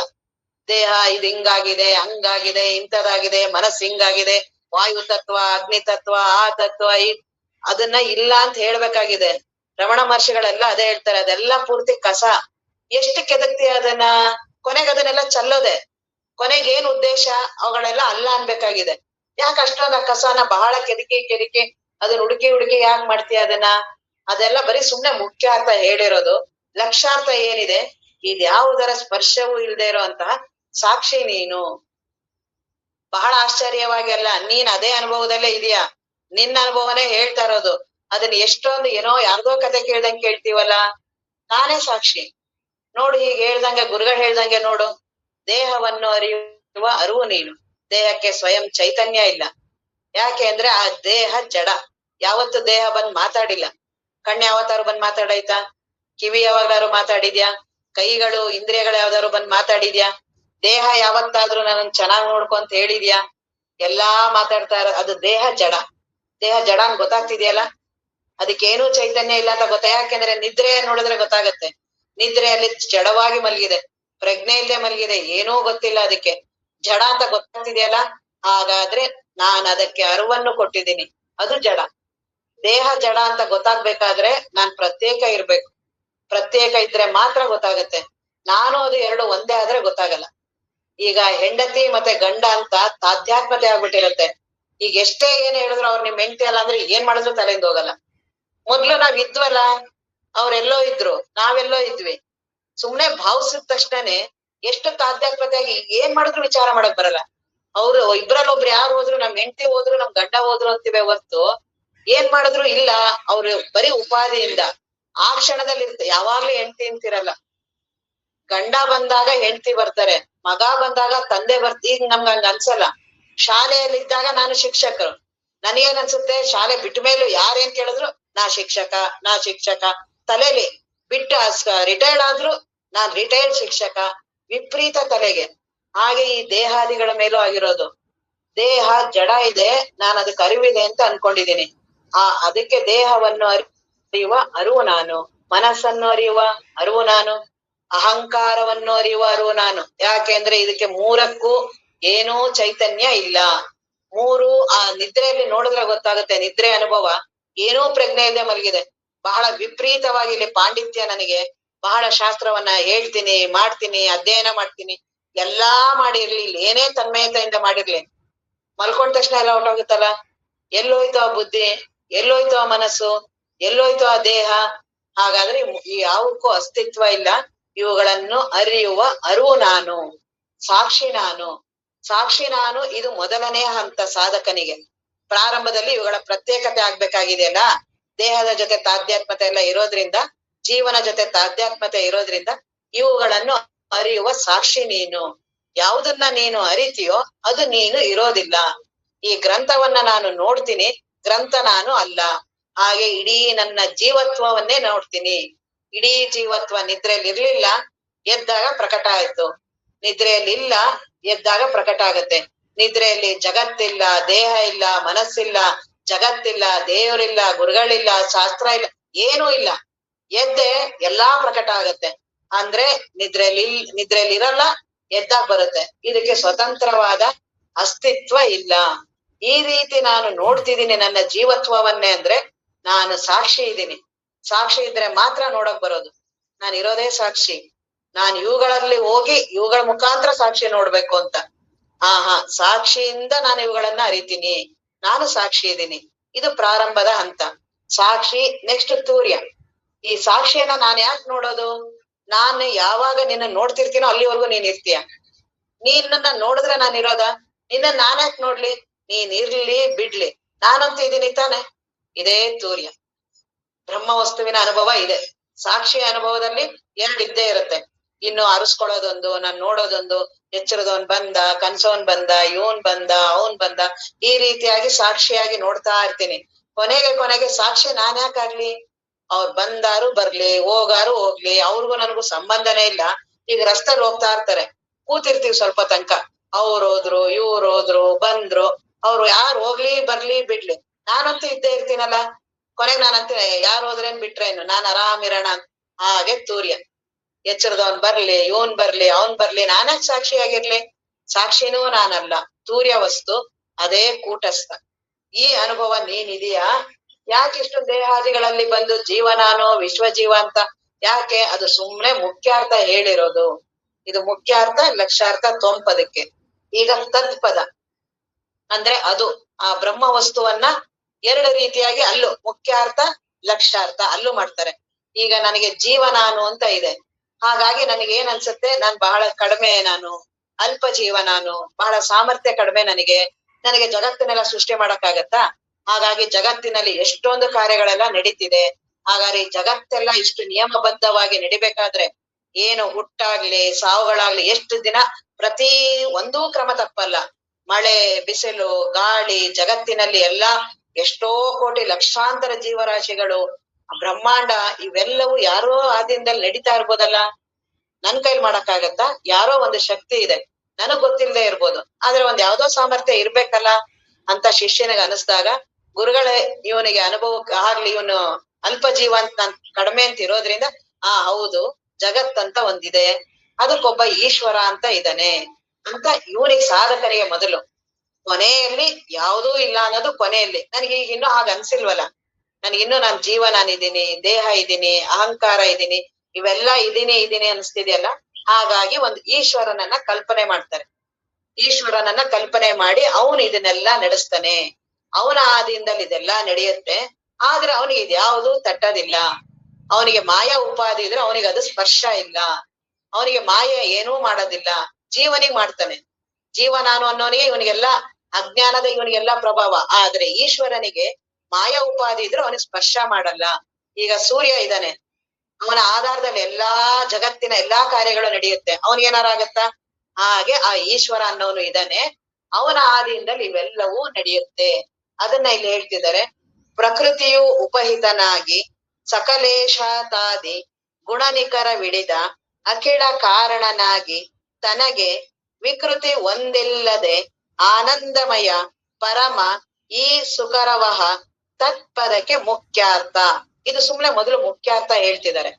ದೇಹ ಇದು ಹಿಂಗಾಗಿದೆ, ಹಂಗಾಗಿದೆ, ಇಂಥದಾಗಿದೆ, ಮನಸ್ಸು ಹಿಂಗಾಗಿದೆ, ವಾಯು ತತ್ವ, ಅಗ್ನಿ ತತ್ವ, ಆ ತತ್ವ, ಅದನ್ನ ಇಲ್ಲ ಅಂತ ಹೇಳ್ಬೇಕಾಗಿದೆ. ರಮಣ ಮಹರ್ಷಿಗಳೆಲ್ಲ ಅದೇ ಹೇಳ್ತಾರೆ, ಅದೆಲ್ಲ ಪೂರ್ತಿ ಕಸ. ಎಷ್ಟು ಕೆದಕ್ತಿ ಅದನ್ನ, ಕೊನೆಗೆ ಅದನ್ನೆಲ್ಲ ಚಲ್ಲೋದೆ. ಕೊನೆಗೆ ಏನ್ ಉದ್ದೇಶ, ಅವುಗಳೆಲ್ಲ ಅಲ್ಲ ಅನ್ಬೇಕಾಗಿದೆ. ಯಾಕೆ ಅಷ್ಟೊಂದ ಕಸನ ಬಹಳ ಕೆದಕಿ ಅದನ್ನ ಹುಡುಕಿ ಯಾಕೆ ಮಾಡ್ತೀಯ ಅದನ್ನ? ಅದೆಲ್ಲ ಬರೀ ಸುಮ್ನೆ ಮುಖ್ಯ ಅರ್ಥ ಹೇಳಿರೋದು. ಲಕ್ಷಾರ್ಥ ಏನಿದೆ, ಇದ್ಯಾವುದರ ಸ್ಪರ್ಶವೂ ಇಲ್ಲದೆ ಇರೋಂತಹ ಸಾಕ್ಷಿ ನೀನು. ಬಹಳ ಆಶ್ಚರ್ಯವಾಗಿ ಅಲ್ಲ, ನೀನ್ ಅದೇ ಅನುಭವದಲ್ಲೇ ಇದೆಯಾ, ನಿನ್ನ ಅನುಭವನೇ ಹೇಳ್ತಾ ಇರೋದು. ಅದನ್ನ ಎಷ್ಟೊಂದು ಏನೋ ಯಾರ್ದೋ ಕತೆ ಕೇಳ್ದಂಗೆ ಕೇಳ್ತೀವಲ್ಲ, ನಾನೇ ಸಾಕ್ಷಿ ನೋಡು. ಹೀಗೆ ಹೇಳ್ದಂಗೆ ಗುರುಗಳು ಹೇಳ್ದಂಗೆ ನೋಡು, ದೇಹವನ್ನು ಅರಿಯುವ ಅರಿವು ನೀನು. ದೇಹಕ್ಕೆ ಸ್ವಯಂ ಚೈತನ್ಯ ಇಲ್ಲ. ಯಾಕೆ ಅಂದ್ರೆ ಆ ದೇಹ ಜಡ. ಯಾವತ್ತು ದೇಹ ಬಂದ್ ಮಾತಾಡಿಲ್ಲ. ಕಣ್ಣು ಯಾವತ್ತಾರು ಬಂದ್ ಮಾತಾಡೈತಾ? ಕಿವಿ ಯಾವಾಗಾರು ಮಾತಾಡಿದ್ಯಾ? ಕೈಗಳು ಇಂದ್ರಿಯಗಳು ಯಾವ್ದಾದ್ರು ಬಂದ್ ಮಾತಾಡಿದ್ಯಾ? ದೇಹ ಯಾವತ್ತಾದ್ರೂ ನನ್ನ ಚೆನ್ನಾಗ್ ನೋಡ್ಕೊಂತ ಹೇಳಿದ್ಯಾ? ಎಲ್ಲಾ ಮಾತಾಡ್ತಾ ಇರೋ ಅದು ದೇಹ ಜಡ. ದೇಹ ಜಡ ಅಂತ ಗೊತ್ತಾಗ್ತಿದ್ಯಲ್ಲ, ಅದಕ್ಕೇನು ಚೈತನ್ಯ ಇಲ್ಲ ಅಂತ ಗೊತ್ತಾ? ಯಾಕೆಂದ್ರೆ ನಿದ್ರೆ ನೋಡಿದ್ರೆ ಗೊತ್ತಾಗತ್ತೆ. ನಿದ್ರೆಯಲ್ಲಿ ಜಡವಾಗಿ ಮಲಗಿದೆ, ಪ್ರಜ್ಞೆ ಇಲ್ಲದೆ ಮಲಗಿದೆ, ಏನೂ ಗೊತ್ತಿಲ್ಲ ಅದಕ್ಕೆ. ಜಡ ಅಂತ ಗೊತ್ತಾಗ್ತಿದೆಯಲ್ಲ, ಹಾಗಾದ್ರೆ ನಾನ್ ಅದಕ್ಕೆ ಅರಿವನ್ನು ಕೊಟ್ಟಿದ್ದೀನಿ, ಅದು ಜಡ. ದೇಹ ಜಡ ಅಂತ ಗೊತ್ತಾಗ್ಬೇಕಾದ್ರೆ ನಾನ್ ಪ್ರತ್ಯೇಕ ಇರ್ಬೇಕು. ಪ್ರತ್ಯೇಕ ಇದ್ರೆ ಮಾತ್ರ ಗೊತ್ತಾಗತ್ತೆ. ನಾನು ಅದು ಎರಡು ಒಂದೇ ಆದ್ರೆ ಗೊತ್ತಾಗಲ್ಲ. ಈಗ ಹೆಂಡತಿ ಮತ್ತೆ ಗಂಡ ಅಂತ ತಾಧ್ಯಾತ್ಮತೆ ಆಗ್ಬಿಟ್ಟಿರತ್ತೆ. ಈಗ ಎಷ್ಟೇ ಏನ್ ಹೇಳಿದ್ರು ಅವ್ರು ನಿಮ್ ಹೆಂಡತಿ ಅಲ್ಲ ಅಂದ್ರೆ ಏನ್ ಮಾಡಿದ್ರು ತಲೆಯಿಂದ ಹೋಗಲ್ಲ. ಮೊದ್ಲು ನಾವ್ ಇದ್ವಲ್ಲ, ಅವ್ರೆಲ್ಲೋ ಇದ್ರು, ನಾವೆಲ್ಲೋ ಇದ್ವಿ. ಸುಮ್ನೆ ಭಾವಿಸಿದ ತಕ್ಷಣನೇ ಎಷ್ಟು ತಾಧ್ಯಾತ್ಮತೆಯಾಗಿ ಏನ್ ಮಾಡಿದ್ರು ವಿಚಾರ ಮಾಡಕ್ ಬರಲ್ಲ. ಅವ್ರು ಇಬ್ರಲ್ಲಿ ಒಬ್ರು ಯಾರು ಹೋದ್ರು, ನಮ್ ಹೆಂಡತಿ ಹೋದ್ರು, ನಮ್ ಗಂಡ ಹೋದ್ರು ಅಂತಿವೆ ಹೊರ್ತು ಏನ್ ಮಾಡಿದ್ರು ಇಲ್ಲ. ಅವ್ರು ಬರೀ ಉಪಾಧಿಯಿಂದ ಆ ಕ್ಷಣದಲ್ಲಿ ಇರುತ್ತೆ. ಯಾವಾಗ್ಲೂ ಹೆಂಡತಿ ಅಂತಿರಲ್ಲ. ಗಂಡ ಬಂದಾಗ ಹೆಂಡತಿ ಬರ್ತಾರೆ, ಮಗ ಬಂದಾಗ ತಂದೆ ಈಗ ನಮ್ಗ ಹಂಗ ಅನ್ಸಲ್ಲ. ಶಾಲೆಯಲ್ಲಿದ್ದಾಗ ನಾನು ಶಿಕ್ಷಕರು, ನನಗೇನ್ ಅನ್ಸುತ್ತೆ, ಶಾಲೆ ಬಿಟ್ಟ ಮೇಲೂ ಯಾರೇನ್ ಕೇಳಿದ್ರು ನಾ ಶಿಕ್ಷಕ ತಲೆಲಿ ಬಿಟ್ಟು, ರಿಟೈರ್ಡ್ ಆದ್ರು ನಾನ್ ರಿಟೈರ್ಡ್ ಶಿಕ್ಷಕ, ವಿಪರೀತ ತಲೆಗೆ. ಹಾಗೆ ಈ ದೇಹಾದಿಗಳ ಮೇಲೂ ಆಗಿರೋದು. ದೇಹ ಜಡ ಇದೆ, ನಾನು ಅದಕ್ಕೆ ಅರಿವಿದೆ ಅಂತ ಅನ್ಕೊಂಡಿದೀನಿ. ಅದಕ್ಕೆ ದೇಹವನ್ನು ಅರಿಯುವ ಅರಿವು ನಾನು, ಮನಸ್ಸನ್ನು ಅರಿಯುವ ಅರಿವು ನಾನು, ಅಹಂಕಾರವನ್ನು ಅರಿಯುವ ಅರಿವು ನಾನು. ಯಾಕೆಂದ್ರೆ ಇದಕ್ಕೆ ಮೂರಕ್ಕೂ ಏನೂ ಚೈತನ್ಯ ಇಲ್ಲ. ಮೂರು ಆ ನಿದ್ರೆಯಲ್ಲಿ ನೋಡಿದ್ರೆ ಗೊತ್ತಾಗುತ್ತೆ. ನಿದ್ರೆ ಅನುಭವ ಏನೂ ಪ್ರಜ್ಞೆ ಇಲ್ಲದೆ ಮಲಗಿದೆ. ಬಹಳ ವಿಪರೀತವಾಗಿ ಇಲ್ಲಿ ಪಾಂಡಿತ್ಯ, ನನಗೆ ಬಹಳ ಶಾಸ್ತ್ರವನ್ನ ಹೇಳ್ತೀನಿ, ಮಾಡ್ತೀನಿ, ಅಧ್ಯಯನ ಮಾಡ್ತೀನಿ, ಎಲ್ಲಾ ಮಾಡಿರ್ಲಿ, ಇಲ್ಲಿ ಏನೇ ತನ್ಮಯತೆಯಿಂದ ಮಾಡಿರ್ಲಿ, ಮಲ್ಕೊಂಡ ತಕ್ಷಣ ಎಲ್ಲ ಹೊರ್ಟೋಗುತ್ತಲ್ಲ. ಎಲ್ಲೋಯ್ತು ಆ ಬುದ್ಧಿ, ಎಲ್ಲೋಯ್ತು ಆ ಮನಸ್ಸು, ಎಲ್ಲೋಯ್ತು ಆ ದೇಹ? ಹಾಗಾದ್ರೆ ಈ ಯಾವಕ್ಕೂ ಅಸ್ತಿತ್ವ ಇಲ್ಲ. ಇವುಗಳನ್ನು ಅರಿಯುವ ಅರಿವು ನಾನು, ಸಾಕ್ಷಿ ನಾನು. ಸಾಕ್ಷಿ ನಾನು, ಇದು ಮೊದಲನೇ ಹಂತ ಸಾಧಕನಿಗೆ. ಪ್ರಾರಂಭದಲ್ಲಿ ಇವುಗಳ ಪ್ರತ್ಯೇಕತೆ ಆಗ್ಬೇಕಾಗಿದೆಯಲ್ಲ. ದೇಹದ ಜೊತೆ ತಾಧ್ಯಾತ್ಮತೆ ಎಲ್ಲ ಇರೋದ್ರಿಂದ, ಜೀವನ ಜೊತೆ ತಾಧ್ಯಾತ್ಮತೆ ಇರೋದ್ರಿಂದ ಇವುಗಳನ್ನು ಅರಿಯುವ ಸಾಕ್ಷಿ ನೀನು. ಯಾವುದನ್ನ ನೀನು ಅರಿತೀಯೋ ಅದು ನೀನು ಇರೋದಿಲ್ಲ. ಈ ಗ್ರಂಥವನ್ನ ನಾನು ನೋಡ್ತೀನಿ, ಗ್ರಂಥ ನಾನು ಅಲ್ಲ. ಹಾಗೆ ಇಡೀ ನನ್ನ ಜೀವತ್ವವನ್ನೇ ನೋಡ್ತೀನಿ. ಇಡೀ ಜೀವತ್ವ ನಿದ್ರೆಯಲ್ಲಿ ಇರ್ಲಿಲ್ಲ, ಎದ್ದಾಗ ಪ್ರಕಟ ಆಯ್ತು. ನಿದ್ರೆಯಲ್ಲಿ ಇಲ್ಲ, ಎದ್ದಾಗ ಪ್ರಕಟ ಆಗತ್ತೆ. ನಿದ್ರೆಯಲ್ಲಿ ಜಗತ್ತಿಲ್ಲ, ದೇಹ ಇಲ್ಲ, ಮನಸ್ಸಿಲ್ಲ, ಜಗತ್ತಿಲ್ಲ, ದೇವರಿಲ್ಲ, ಗುರುಗಳಿಲ್ಲ, ಶಾಸ್ತ್ರ ಇಲ್ಲ, ಏನೂ ಇಲ್ಲ. ಎದ್ದೆ ಎಲ್ಲಾ ಪ್ರಕಟ ಆಗತ್ತೆ. ಅಂದ್ರೆ ನಿದ್ರೆಯಲ್ಲಿ ಇರಲ್ಲ, ಎದ್ದಾಗ ಬರುತ್ತೆ. ಇದಕ್ಕೆ ಸ್ವತಂತ್ರವಾದ ಅಸ್ತಿತ್ವ ಇಲ್ಲ. ಈ ರೀತಿ ನಾನು ನೋಡ್ತಿದ್ದೀನಿ ನನ್ನ ಜೀವತ್ವವನ್ನೇ ಅಂದ್ರೆ ನಾನು ಸಾಕ್ಷಿ ಇದ್ದೀನಿ. ಸಾಕ್ಷಿ ಇದ್ರೆ ಮಾತ್ರ ನೋಡಕ್ ಬರೋದು. ನಾನು ಇರೋದೇ ಸಾಕ್ಷಿ. ನಾನು ಇವುಗಳಲ್ಲಿ ಹೋಗಿ ಇವುಗಳ ಮುಖಾಂತರ ಸಾಕ್ಷಿ ನೋಡ್ಬೇಕು ಅಂತ. ಸಾಕ್ಷಿಯಿಂದ ನಾನು ಇವುಗಳನ್ನ ಅರಿತೀನಿ, ನಾನು ಸಾಕ್ಷಿ ಇದ್ದೀನಿ. ಇದು ಪ್ರಾರಂಭದ ಹಂತ. ಸಾಕ್ಷಿ, ನೆಕ್ಸ್ಟ್ ತೂರ್ಯ. ಈ ಸಾಕ್ಷಿಯನ್ನ ನಾನ್ ಯಾಕೆ ನೋಡೋದು? ನಾನು ಯಾವಾಗ ನಿನ್ನ ನೋಡ್ತಿರ್ತೀನೋ ಅಲ್ಲಿವರೆಗೂ ನೀನ್ ಇರ್ತೀಯ. ನೀನನ್ನ ನೋಡಿದ್ರೆ ನಾನು ಇರೋದ? ನಿನ್ನ ನಾನ್ಯಾಕ್ ನೋಡ್ಲಿ? ನೀನ್ ಇರ್ಲಿ ಬಿಡ್ಲಿ, ನಾನಂತೂ ಇದೀನಿ ತಾನೆ. ಇದೇ ತೂರ್ಯ. ಬ್ರಹ್ಮ ವಸ್ತುವಿನ ಅನುಭವ ಇದೆ. ಸಾಕ್ಷಿ ಅನುಭವದಲ್ಲಿ ಎರಡು ಇದ್ದೇ ಇರುತ್ತೆ. ಇನ್ನು ಅರಸ್ಕೊಳ್ಳೋದೊಂದು, ನಾನ್ ನೋಡೋದೊಂದು, ಎಚ್ಚರದವನ್ ಬಂದ, ಕನ್ಸೋನ್ ಬಂದ, ಇವನ್ ಬಂದ, ಅವನ್ ಬಂದ, ಈ ರೀತಿಯಾಗಿ ಸಾಕ್ಷಿಯಾಗಿ ನೋಡ್ತಾ ಇರ್ತೀನಿ. ಕೊನೆಗೆ ಸಾಕ್ಷಿ ನಾನ್ ಯಾಕಾಗ್ಲಿ? ಅವ್ರು ಬಂದಾರು ಬರ್ಲಿ, ಹೋಗಾರು ಹೋಗ್ಲಿ, ಅವ್ರಿಗೂ ನನಗೂ ಸಂಬಂಧನೇ ಇಲ್ಲ. ಈಗ ರಸ್ತೆಲ್ ಹೋಗ್ತಾ ಇರ್ತಾರೆ, ಕೂತಿರ್ತೀವಿ ಸ್ವಲ್ಪ ತನಕ. ಅವ್ರು ಹೋದ್ರು, ಇವ್ರು ಹೋದ್ರು, ಬಂದ್ರು, ಅವ್ರು ಯಾರು ಹೋಗ್ಲಿ ಬರ್ಲಿ ಬಿಡ್ಲಿ, ನಾನಂತೂ ಇದ್ದೇ ಇರ್ತೀನಲ್ಲ. ಕೊನೆಗೆ ನಾನಂತೀನಿ, ಯಾರು ಹೋದ್ರೇನ್ ಬಿಟ್ರೇನು, ನಾನ್ ಆರಾಮಿರೋಣ. ಹಾಗೆ ತೂರ್ಯ. ಎಚ್ಚರದವನ್ ಬರ್ಲಿ, ಇವನ್ ಬರ್ಲಿ, ಅವನ್ ಬರ್ಲಿ, ನಾನ್ಯಾಕ್ ಸಾಕ್ಷಿಯಾಗಿರ್ಲಿ? ಸಾಕ್ಷಿನೂ ನಾನಲ್ಲ, ತೂರ್ಯ ವಸ್ತು, ಅದೇ ಕೂಟಸ್ಥ. ಈ ಅನುಭವ ನೀನಿದೀಯಾ? ಯಾಕೆ ಇಷ್ಟು ದೇಹಾದಿಗಳಲ್ಲಿ ಬಂದು ಜೀವ ನಾನು, ವಿಶ್ವಜೀವ ಅಂತ ಯಾಕೆ? ಅದು ಸುಮ್ನೆ ಮುಖ್ಯಾರ್ಥ ಹೇಳಿರೋದು. ಇದು ಮುಖ್ಯಾರ್ಥ, ಲಕ್ಷ್ಯಾರ್ಥ ತೊಂಪದಕ್ಕೆ. ಈಗ ತತ್ಪದ ಅಂದ್ರೆ ಅದು ಆ ಬ್ರಹ್ಮ ವಸ್ತುವನ್ನ ಎರಡು ರೀತಿಯಾಗಿ ಅಲ್ಲೂ ಮುಖ್ಯಾರ್ಥ, ಲಕ್ಷ್ಯಾರ್ಥ ಅಲ್ಲೂ ಮಾಡ್ತಾರೆ. ಈಗ ನನಗೆ ಜೀವ ನಾನು ಅಂತ ಇದೆ. ಹಾಗಾಗಿ ನನಗೆ ಏನ್ ಅನ್ಸುತ್ತೆ, ನಾನ್ ಬಹಳ ಕಡಿಮೆ, ನಾನು ಅಲ್ಪ ಜೀವ, ನಾನು ಬಹಳ ಸಾಮರ್ಥ್ಯ ಕಡಿಮೆ ನನಗೆ ಜಗತ್ತನ್ನೆಲ್ಲ ಸೃಷ್ಟಿ ಮಾಡಕ್ಕಾಗತ್ತಾ? ಹಾಗಾಗಿ ಜಗತ್ತಿನಲ್ಲಿ ಎಷ್ಟೊಂದು ಕಾರ್ಯಗಳೆಲ್ಲ ನಡೀತಿದೆ. ಹಾಗಾದ್ರೆ ಈ ಜಗತ್ತೆಲ್ಲ ಇಷ್ಟು ನಿಯಮಬದ್ಧವಾಗಿ ನಡಿಬೇಕಾದ್ರೆ ಏನು ಹುಟ್ಟಾಗ್ಲಿ ಸಾವುಗಳಾಗ್ಲಿ ಎಷ್ಟು ದಿನ ಪ್ರತಿ ಒಂದೂ ಕ್ರಮ ತಪ್ಪಲ್ಲ. ಮಳೆ, ಬಿಸಿಲು, ಗಾಳಿ, ಜಗತ್ತಿನಲ್ಲಿ ಎಲ್ಲಾ ಎಷ್ಟೋ ಕೋಟಿ ಲಕ್ಷಾಂತರ ಜೀವರಾಶಿಗಳು, ಬ್ರಹ್ಮಾಂಡ, ಇವೆಲ್ಲವೂ ಯಾರೋ ಆದಿಯಿಂದಲ್ಲಿ ನಡೀತಾ ಇರ್ಬೋದಲ್ಲ. ನನ್ ಕೈಲಿ ಮಾಡಕ್ಕಾಗತ್ತಾ? ಯಾರೋ ಒಂದು ಶಕ್ತಿ ಇದೆ, ನನಗ್ ಗೊತ್ತಿಲ್ಲದೆ ಇರ್ಬೋದು, ಆದ್ರೆ ಒಂದ್ ಯಾವ್ದೋ ಸಾಮರ್ಥ್ಯ ಇರ್ಬೇಕಲ್ಲ ಅಂತ ಶಿಷ್ಯನಿಗೆ ಅನಿಸ್ದಾಗ, ಗುರುಗಳೇ ಇವನಿಗೆ ಅನುಭವಕ್ಕೆ ಆಗ್ಲಿ, ಇವನು ಅಲ್ಪ ಜೀವ ಅಂತ ನಾನ್ ಕಡಿಮೆ ಅಂತ ಇರೋದ್ರಿಂದ ಹೌದು, ಜಗತ್ತಂತ ಒಂದಿದೆ, ಅದಕ್ಕೊಬ್ಬ ಈಶ್ವರ ಅಂತ ಇದ್ದಾನೆ ಅಂತ ಇವನಿಗೆ ಸಾಧಕನಿಗೆ ಮೊದಲು. ಕೊನೆಯಲ್ಲಿ ಯಾವುದೂ ಇಲ್ಲ ಅನ್ನೋದು ಕೊನೆಯಲ್ಲಿ. ನನಗೆ ಈಗ ಇನ್ನೂ ಹಾಗ ಅನ್ಸಿಲ್ವಲ್ಲ. ನನಗಿನ್ನೂ ನಾನ್ ಜೀವ, ನಾನಿದ್ದೀನಿ, ದೇಹ ಇದ್ದೀನಿ, ಅಹಂಕಾರ ಇದ್ದೀನಿ, ಇವೆಲ್ಲ ಇದೀನಿ ಅನ್ಸ್ತಿದೆಯಲ್ಲ. ಹಾಗಾಗಿ ಒಂದು ಈಶ್ವರನನ್ನ ಕಲ್ಪನೆ ಮಾಡ್ತಾರೆ. ಈಶ್ವರನನ್ನ ಕಲ್ಪನೆ ಮಾಡಿ ಅವನು ಇದನ್ನೆಲ್ಲಾ ನಡೆಸ್ತಾನೆ, ಅವನ ಆದಿಯಿಂದಲೇ ಇದೆಲ್ಲಾ ನಡೆಯುತ್ತೆ. ಆದ್ರೆ ಅವನಿಗೆ ಇದ್ಯಾವುದೂ ತಟ್ಟದಿಲ್ಲ. ಅವನಿಗೆ ಮಾಯಾ ಉಪಾಧಿ ಇದ್ರೆ ಅವನಿಗೆ ಅದು ಸ್ಪರ್ಶ ಇಲ್ಲ. ಅವನಿಗೆ ಮಾಯ ಏನೂ ಮಾಡೋದಿಲ್ಲ, ಜೀವನಿಗೆ ಮಾಡ್ತಾನೆ. ಜೀವ ನಾನು ಅನ್ನೋನಿಗೆ ಇವನಿಗೆಲ್ಲ ಅಜ್ಞಾನದ ಇವನಿಗೆಲ್ಲಾ ಪ್ರಭಾವ. ಆದ್ರೆ ಈಶ್ವರನಿಗೆ ಮಾಯಾ ಉಪಾಧಿ ಇದ್ರೆ ಅವನಿಗೆ ಸ್ಪರ್ಶ ಮಾಡಲ್ಲ. ಈಗ ಸೂರ್ಯ ಇದ್ದಾನೆ, ಅವನ ಆಧಾರದಲ್ಲಿ ಎಲ್ಲಾ ಜಗತ್ತಿನ ಎಲ್ಲಾ ಕಾರ್ಯಗಳು ನಡೆಯುತ್ತೆ, ಅವನಿಗೇನಾರಾಗತ್ತಾ? ಹಾಗೆ ಆ ಈಶ್ವರ ಅನ್ನೋನು ಇದ್ದಾನೆ, ಅವನ ಆದಿಯಿಂದಲೇ ಇವೆಲ್ಲವೂ ನಡೆಯುತ್ತೆ. ಅದನ್ನ ಇಲ್ಲಿ ಹೇಳ್ತಿದ್ದಾರೆ. ಪ್ರಕೃತಿಯು ಉಪಹಿತನಾಗಿ ಸಕಲೇಶಾತಾದಿ ಗುಣನಿಕರ ವಿಡಿದ ಅಖಿಳ ಕಾರಣನಾಗಿ ತನಗೆ ವಿಕೃತಿ ಒಂದಿಲ್ಲದೆ ಆನಂದಮಯ ಪರಮ ಈ ಸುಕರವಹ ತತ್ಪದಕ್ಕೆ ಮುಖ್ಯಾರ್ಥ. ಇದು ಸುಮ್ನೆ ಮೊದಲು ಮುಖ್ಯಾರ್ಥ ಹೇಳ್ತಿದ್ದಾರೆ.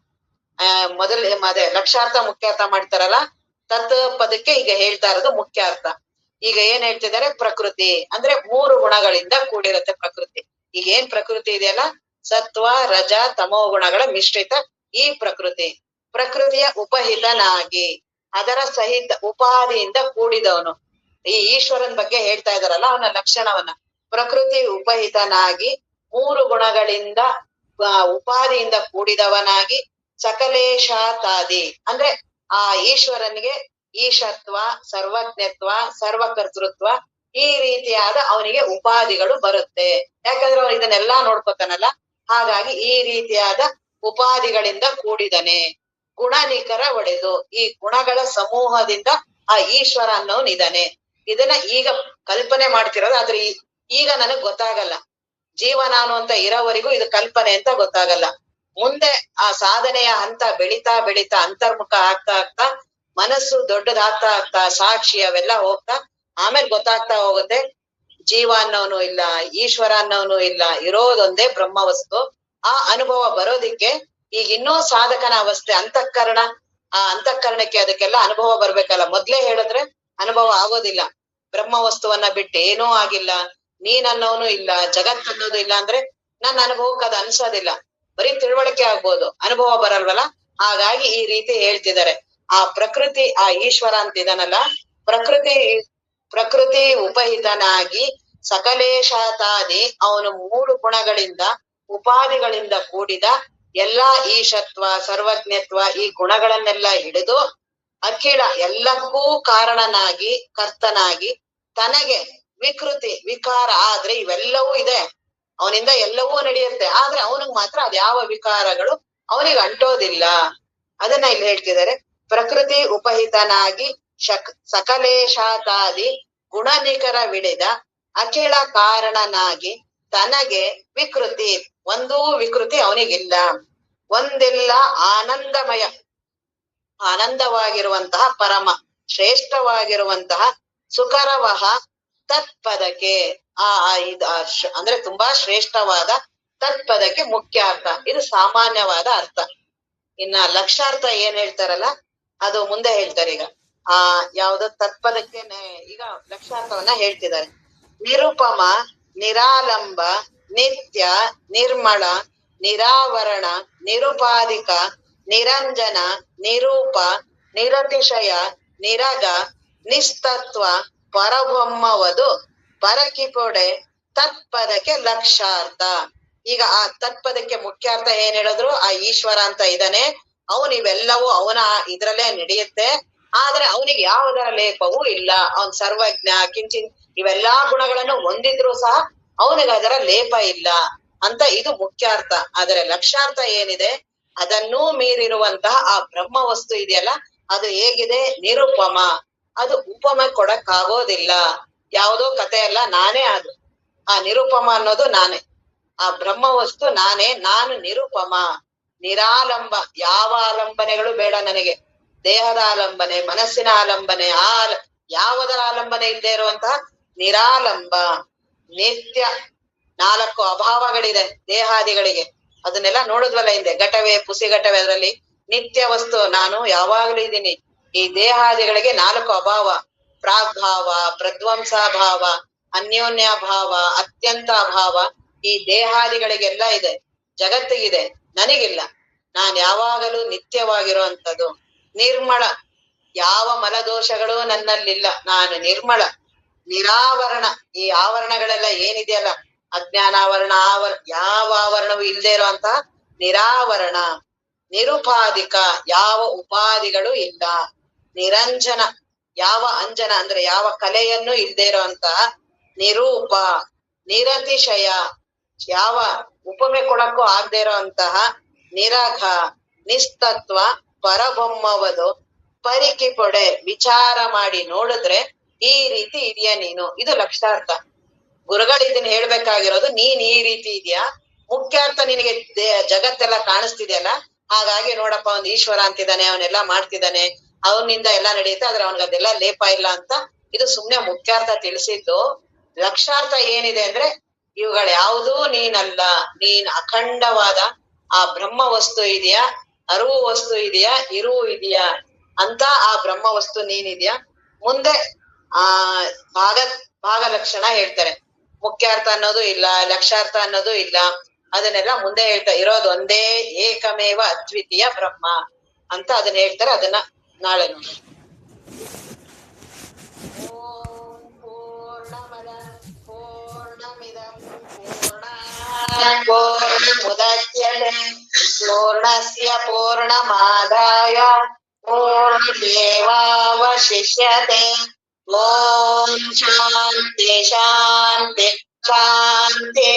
ಅದೇ ಲಕ್ಷಾರ್ಥ ಮುಖ್ಯಾರ್ಥ ಮಾಡ್ತಾರಲ್ಲ, ತತ್ ಪದಕ್ಕೆ ಈಗ ಹೇಳ್ತಾ ಇರೋದು ಮುಖ್ಯಾರ್ಥ. ಈಗ ಏನ್ ಹೇಳ್ತಿದ್ದಾರೆ? ಪ್ರಕೃತಿ ಅಂದ್ರೆ ಮೂರು ಗುಣಗಳಿಂದ ಕೂಡಿರುತ್ತೆ ಪ್ರಕೃತಿ. ಈಗ ಏನ್ ಪ್ರಕೃತಿ ಇದೆಯಲ್ಲ, ಸತ್ವ ರಜ ತಮೋ ಗುಣಗಳ ಮಿಶ್ರಿತ ಈ ಪ್ರಕೃತಿ. ಪ್ರಕೃತಿಯ ಉಪಹಿತನಾಗಿ, ಅದರ ಸಹಿತ ಉಪಾದಿಯಿಂದ ಕೂಡಿದವನು. ಈ ಈಶ್ವರನ್ ಬಗ್ಗೆ ಹೇಳ್ತಾ ಇದಾರಲ್ಲ, ಅವನ ಲಕ್ಷಣವನ್ನ. ಪ್ರಕೃತಿ ಉಪಹಿತನಾಗಿ ಮೂರು ಗುಣಗಳಿಂದ ಉಪಾದಿಯಿಂದ ಕೂಡಿದವನಾಗಿ, ಸಕಲೇಶಾತಾದಿ ಅಂದ್ರೆ ಆ ಈಶ್ವರನಿಗೆ ಈಶತ್ವ, ಸರ್ವಜ್ಞತ್ವ, ಸರ್ವಕರ್ತೃತ್ವ ಈ ರೀತಿಯಾದ ಅವನಿಗೆ ಉಪಾಧಿಗಳು ಬರುತ್ತೆ. ಯಾಕಂದ್ರೆ ಅವನು ಇದನ್ನೆಲ್ಲಾ ನೋಡ್ಕೋತಾನಲ್ಲ. ಹಾಗಾಗಿ ಈ ರೀತಿಯಾದ ಉಪಾಧಿಗಳಿಂದ ಕೂಡಿದನೆ. ಗುಣನಿಕರ ಒಡೆದು, ಈ ಗುಣಗಳ ಸಮೂಹದಿಂದ ಆ ಈಶ್ವರ ಅನ್ನೋನ್ ಇದ್ದಾನೆ. ಇದನ್ನ ಈಗ ಕಲ್ಪನೆ ಮಾಡ್ತಿರೋದು, ಆದ್ರೆ ಈಗ ನನಗ್ ಗೊತ್ತಾಗಲ್ಲ. ಜೀವ ನಾನು ಅಂತ ಇರೋವರೆಗೂ ಇದು ಕಲ್ಪನೆ ಅಂತ ಗೊತ್ತಾಗಲ್ಲ. ಮುಂದೆ ಆ ಸಾಧನೆಯ ಹಂತ ಬೆಳಿತಾ ಬೆಳಿತಾ ಅಂತರ್ಮುಖ ಆಗ್ತಾ ಮನಸ್ಸು ದೊಡ್ಡದಾಗ್ತಾ ಸಾಕ್ಷಿ ಅವೆಲ್ಲ ಹೋಗ್ತಾ ಆಮೇಲೆ ಗೊತ್ತಾಗ್ತಾ ಹೋಗುತ್ತೆ, ಜೀವ ಅನ್ನೋನು ಇಲ್ಲ, ಈಶ್ವರ ಅನ್ನೋನು ಇಲ್ಲ, ಇರೋದೊಂದೇ ಬ್ರಹ್ಮ ವಸ್ತು. ಆ ಅನುಭವ ಬರೋದಿಕ್ಕೆ ಈಗ ಇನ್ನೂ ಸಾಧಕನ ಅವಸ್ಥೆ, ಅಂತಃಕರಣ. ಆ ಅಂತಃಕರಣಕ್ಕೆ ಅದಕ್ಕೆಲ್ಲ ಅನುಭವ ಬರ್ಬೇಕಲ್ಲ. ಮೊದ್ಲೇ ಹೇಳಿದ್ರೆ ಅನುಭವ ಆಗೋದಿಲ್ಲ. ಬ್ರಹ್ಮ ವಸ್ತುವನ್ನ ಬಿಟ್ಟು ಏನೂ ಆಗಿಲ್ಲ, ನೀನ್ ಅನ್ನೋನು ಇಲ್ಲ, ಜಗತ್ ಅನ್ನೋದು ಇಲ್ಲ ಅಂದ್ರೆ ನನ್ನ ಅನುಭವಕ್ಕೆ ಅದು ಅನ್ಸೋದಿಲ್ಲ. ಬರೀ ತಿಳುವಳಿಕೆ ಆಗ್ಬೋದು, ಅನುಭವ ಬರಲ್ವಲ್ಲ. ಹಾಗಾಗಿ ಈ ರೀತಿ ಹೇಳ್ತಿದ್ದಾರೆ. ಆ ಪ್ರಕೃತಿ, ಆ ಈಶ್ವರ ಅಂತಿದಾನಲ್ಲ, ಪ್ರಕೃತಿ ಉಪಹಿತನಾಗಿ ಸಕಲೇಶಾತಾದಿ ಅವನು ಮೂರು ಗುಣಗಳಿಂದ ಉಪಾಧಿಗಳಿಂದ ಕೂಡಿದ ಎಲ್ಲಾ ಈಶತ್ವ ಸರ್ವಜ್ಞತ್ವ ಈ ಗುಣಗಳನ್ನೆಲ್ಲ ಹಿಡಿದು ಅಖಿಲ ಎಲ್ಲಕ್ಕೂ ಕಾರಣನಾಗಿ ಕರ್ತನಾಗಿ ತನಗೆ ವಿಕೃತಿ ವಿಕಾರ ಆದ್ರೆ ಇವೆಲ್ಲವೂ ಇದೆ, ಅವನಿಂದ ಎಲ್ಲವೂ ನಡೆಯುತ್ತೆ, ಆದ್ರೆ ಅವನಿಗೆ ಮಾತ್ರ ಅದ್ಯಾವ ವಿಕಾರಗಳು ಅವನಿಗೆ ಅಂಟೋದಿಲ್ಲ. ಅದನ್ನ ಇಲ್ಲಿ ಹೇಳ್ತಿದ್ದಾರೆ. ಪ್ರಕೃತಿ ಉಪಹಿತನಾಗಿ ಸಕಲೇಶಾತಾದಿ ಗುಣನಿಕರ ವಿಡಿದ ಅಖಿಲ ಕಾರಣನಾಗಿ ತನಗೆ ವಿಕೃತಿ ಒಂದೂ ವಿಕೃತಿ ಅವನಿಗಿಲ್ಲ. ಒಂದೆಲ್ಲ ಆನಂದಮಯ ಆನಂದವಾಗಿರುವಂತಹ ಪರಮ ಶ್ರೇಷ್ಠವಾಗಿರುವಂತಹ ಸುಕರವಹ ತತ್ಪದಕ್ಕೆ ಅಂದ್ರೆ ತುಂಬಾ ಶ್ರೇಷ್ಠವಾದ ತತ್ಪದಕ್ಕೆ ಮುಖ್ಯ ಅರ್ಥ. ಇದು ಸಾಮಾನ್ಯವಾದ ಅರ್ಥ. ಇನ್ನ ಲಕ್ಷಾರ್ಥ ಏನ್ ಹೇಳ್ತಾರಲ್ಲ ಅದು ಮುಂದೆ ಹೇಳ್ತಾರೆ. ಈಗ ಯಾವ್ದು ತತ್ಪದಕ್ಕೆ ಈಗ ಲಕ್ಷಾರ್ಥವನ್ನ ಹೇಳ್ತಿದ್ದಾರೆ. ನಿರುಪಮ ನಿರಾಲಂಬ ನಿತ್ಯ ನಿರ್ಮಳ ನಿರಾವರಣ ನಿರುಪಾಧಿಕ ನಿರಂಜನ ನಿರೂಪ ನಿರತಿಶಯ ನಿರಗ ನಿಸ್ತತ್ವ ಪರಬ್ರಹ್ಮವದು ಪರಕಿಪೊಡೆ ತತ್ಪದಕ್ಕೆ ಲಕ್ಷಾರ್ಥ. ಈಗ ಆ ತತ್ಪದಕ್ಕೆ ಮುಖ್ಯಾರ್ಥ ಏನ್ ಹೇಳಿದ್ರು, ಆ ಈಶ್ವರ ಅಂತ ಇದ್ದಾನೆ, ಅವನ್ ಇವೆಲ್ಲವೂ ಅವನ ಇದ್ರಲ್ಲೇ ನಡೆಯುತ್ತೆ, ಆದ್ರೆ ಅವನಿಗೆ ಯಾವುದರ ಲೇಪವೂ ಇಲ್ಲ. ಅವನ್ ಸರ್ವಜ್ಞ ಕಿಂಚಿನ್ ಇವೆಲ್ಲಾ ಗುಣಗಳನ್ನು ಹೊಂದಿದ್ರು ಸಹ ಅವನಿಗೆ ಅದರ ಲೇಪ ಇಲ್ಲ ಅಂತ ಇದು ಮುಖ್ಯಾರ್ಥ. ಆದರೆ ಲಕ್ಷಾರ್ಥ ಏನಿದೆ, ಅದನ್ನೂ ಮೀರಿರುವಂತಹ ಆ ಬ್ರಹ್ಮ ವಸ್ತು ಇದೆಯಲ್ಲ ಅದು ಹೇಗಿದೆ, ನಿರುಪಮ, ಅದು ಉಪಮ ಕೊಡಕ್ಕಾಗೋದಿಲ್ಲ. ಯಾವುದೋ ಕಥೆ ಅಲ್ಲ, ನಾನೇ ಅದು. ಆ ನಿರುಪಮ ಅನ್ನೋದು ನಾನೇ, ಆ ಬ್ರಹ್ಮ ವಸ್ತು ನಾನೇ, ನಾನು ನಿರುಪಮ. ನಿರಾಲಂಬ, ಯಾವ ಆಲಂಬನೆಗಳು ಬೇಡ ನನಗೆ, ದೇಹದ ಆಲಂಬನೆ ಮನಸ್ಸಿನ ಆಲಂಬನೆ ಯಾವುದರ ಆಲಂಬನೆ ಇಲ್ಲದೆ ಇರುವಂತಹ ನಿರಾಲಂಬ. ನಿತ್ಯ, 4 ಅಭಾವಗಳಿದೆ ದೇಹಾದಿಗಳಿಗೆ, ಅದನ್ನೆಲ್ಲ ನೋಡಿದ್ವಲ್ಲ ಹಿಂದೆ, ಘಟವೇ ಪುಸಿಘಟವೇ, ಅದರಲ್ಲಿ ನಿತ್ಯ ವಸ್ತು ನಾನು ಯಾವಾಗ್ಲೂ ಇದ್ದೀನಿ. ಈ ದೇಹಾದಿಗಳಿಗೆ 4 ಅಭಾವ, ಪ್ರಾಗ್ಭಾವ ಪ್ರಧ್ವಂಸಾಭಾವ ಅನ್ಯೋನ್ಯಭಾವ ಅತ್ಯಂತ ಅಭಾವ. ಈ ದೇಹಾದಿಗಳಿಗೆಲ್ಲ ಇದೆ, ಜಗತ್ತಿಗಿದೆ, ನನಗಿಲ್ಲ. ನಾನ್ ಯಾವಾಗಲೂ ನಿತ್ಯವಾಗಿರುವಂಥದ್ದು. ನಿರ್ಮಳ, ಯಾವ ಮಲದೋಷಗಳು ನನ್ನಲ್ಲಿಲ್ಲ, ನಾನು ನಿರ್ಮಳ. ನಿರಾವರಣ, ಈ ಆವರಣಗಳೆಲ್ಲ ಏನಿದೆಯಲ್ಲ ಅಜ್ಞಾನಾವರಣ ಯಾವ ಆವರಣವೂ ಇಲ್ಲದೆ ಇರುವಂತಹ ನಿರಾವರಣ. ನಿರುಪಾಧಿಕ, ಯಾವ ಉಪಾಧಿಗಳು ಇಲ್ಲ. ನಿರಂಜನ, ಯಾವ ಅಂಜನ ಅಂದ್ರೆ ಯಾವ ಕಲೆಯನ್ನು ಇಲ್ಲದೆ ಇರುವಂತಹ ನಿರೂಪ. ನಿರತಿಶಯ, ಯಾವ ಉಪಮೆ ಕೊಡಕ್ಕೂ ಆಗದೆ ಇರುವಂತಹ ನಿರಘ. ನಿಸ್ತತ್ವ ಪರಬ್ರಹ್ಮವದು ಪರಿಕಿಪೊಡೆ, ವಿಚಾರ ಮಾಡಿ ನೋಡಿದ್ರೆ ಈ ರೀತಿ ಇದೆಯಾ ನೀನು. ಇದು ಲಕ್ಷಾರ್ಥ. ಗುರುಗಳು ಇದನ್ನ ಹೇಳ್ಬೇಕಾಗಿರೋದು, ನೀನ್ ಈ ರೀತಿ ಇದೆಯಾ. ಮುಖ್ಯಾರ್ಥ ನಿನಗೆ ಜಗತ್ತೆಲ್ಲ ಕಾಣಿಸ್ತಿದೆಯಲ್ಲ, ಹಾಗಾಗಿ ನೋಡಪ್ಪ ಅವ್ನ್ ಈಶ್ವರ ಅಂತಿದ್ದಾನೆ, ಅವನೆಲ್ಲಾ ಮಾಡ್ತಿದ್ದಾನೆ, ಅವನಿಂದ ಎಲ್ಲಾ ನಡೆಯುತ್ತೆ, ಆದ್ರೆ ಅವನಿಗೆ ಅದೆಲ್ಲ ಲೇಪ ಇಲ್ಲ ಅಂತ ಇದು ಸುಮ್ನೆ ಮುಖ್ಯಾರ್ಥ ತಿಳಿಸಿದ್ದು. ಲಕ್ಷಾರ್ಥ ಏನಿದೆ ಅಂದ್ರೆ ಇವುಗಳು ಯಾವುದೂ ನೀನಲ್ಲ, ನೀನ್ ಅಖಂಡವಾದ ಆ ಬ್ರಹ್ಮ ವಸ್ತು ಇದೆಯಾ, ಅರಿವು ವಸ್ತು ಇದೆಯಾ, ಇರುವು ಇದೆಯಾ ಅಂತ ಆ ಬ್ರಹ್ಮ ವಸ್ತು ನೀನಿದ್ಯಾ. ಮುಂದೆ ಭಾಗ ಲಕ್ಷಣ ಹೇಳ್ತಾರೆ. ಮುಖ್ಯಾರ್ಥ ಅನ್ನೋದು ಇಲ್ಲ, ಲಕ್ಷಾರ್ಥ ಅನ್ನೋದು ಇಲ್ಲ, ಅದನ್ನೆಲ್ಲ ಮುಂದೆ ಹೇಳ್ತಾ ಇರೋದು ಒಂದೇ ಏಕಮೇವ ಅದ್ವಿತೀಯ ಬ್ರಹ್ಮ ಅಂತ ಅದನ್ನ ಹೇಳ್ತಾರೆ. ಅದನ್ನ ನಾಳೆ ನೋಡಿ. ಓಂ ಪೂರ್ಣಮದ ಪೂರ್ಣಮಿದಂ ಪೂರ್ಣಮುದಚ್ಯತೆ ಪೂರ್ಣಸ್ಯ ಪೂರ್ಣಮಾದಾಯ ಪೂರ್ಣಮೇವಾವಶಿಷ್ಯತೆ. ಓಂ ಶಾಂತಿ ಶಾಂತಿ ಶಾಂತಿ.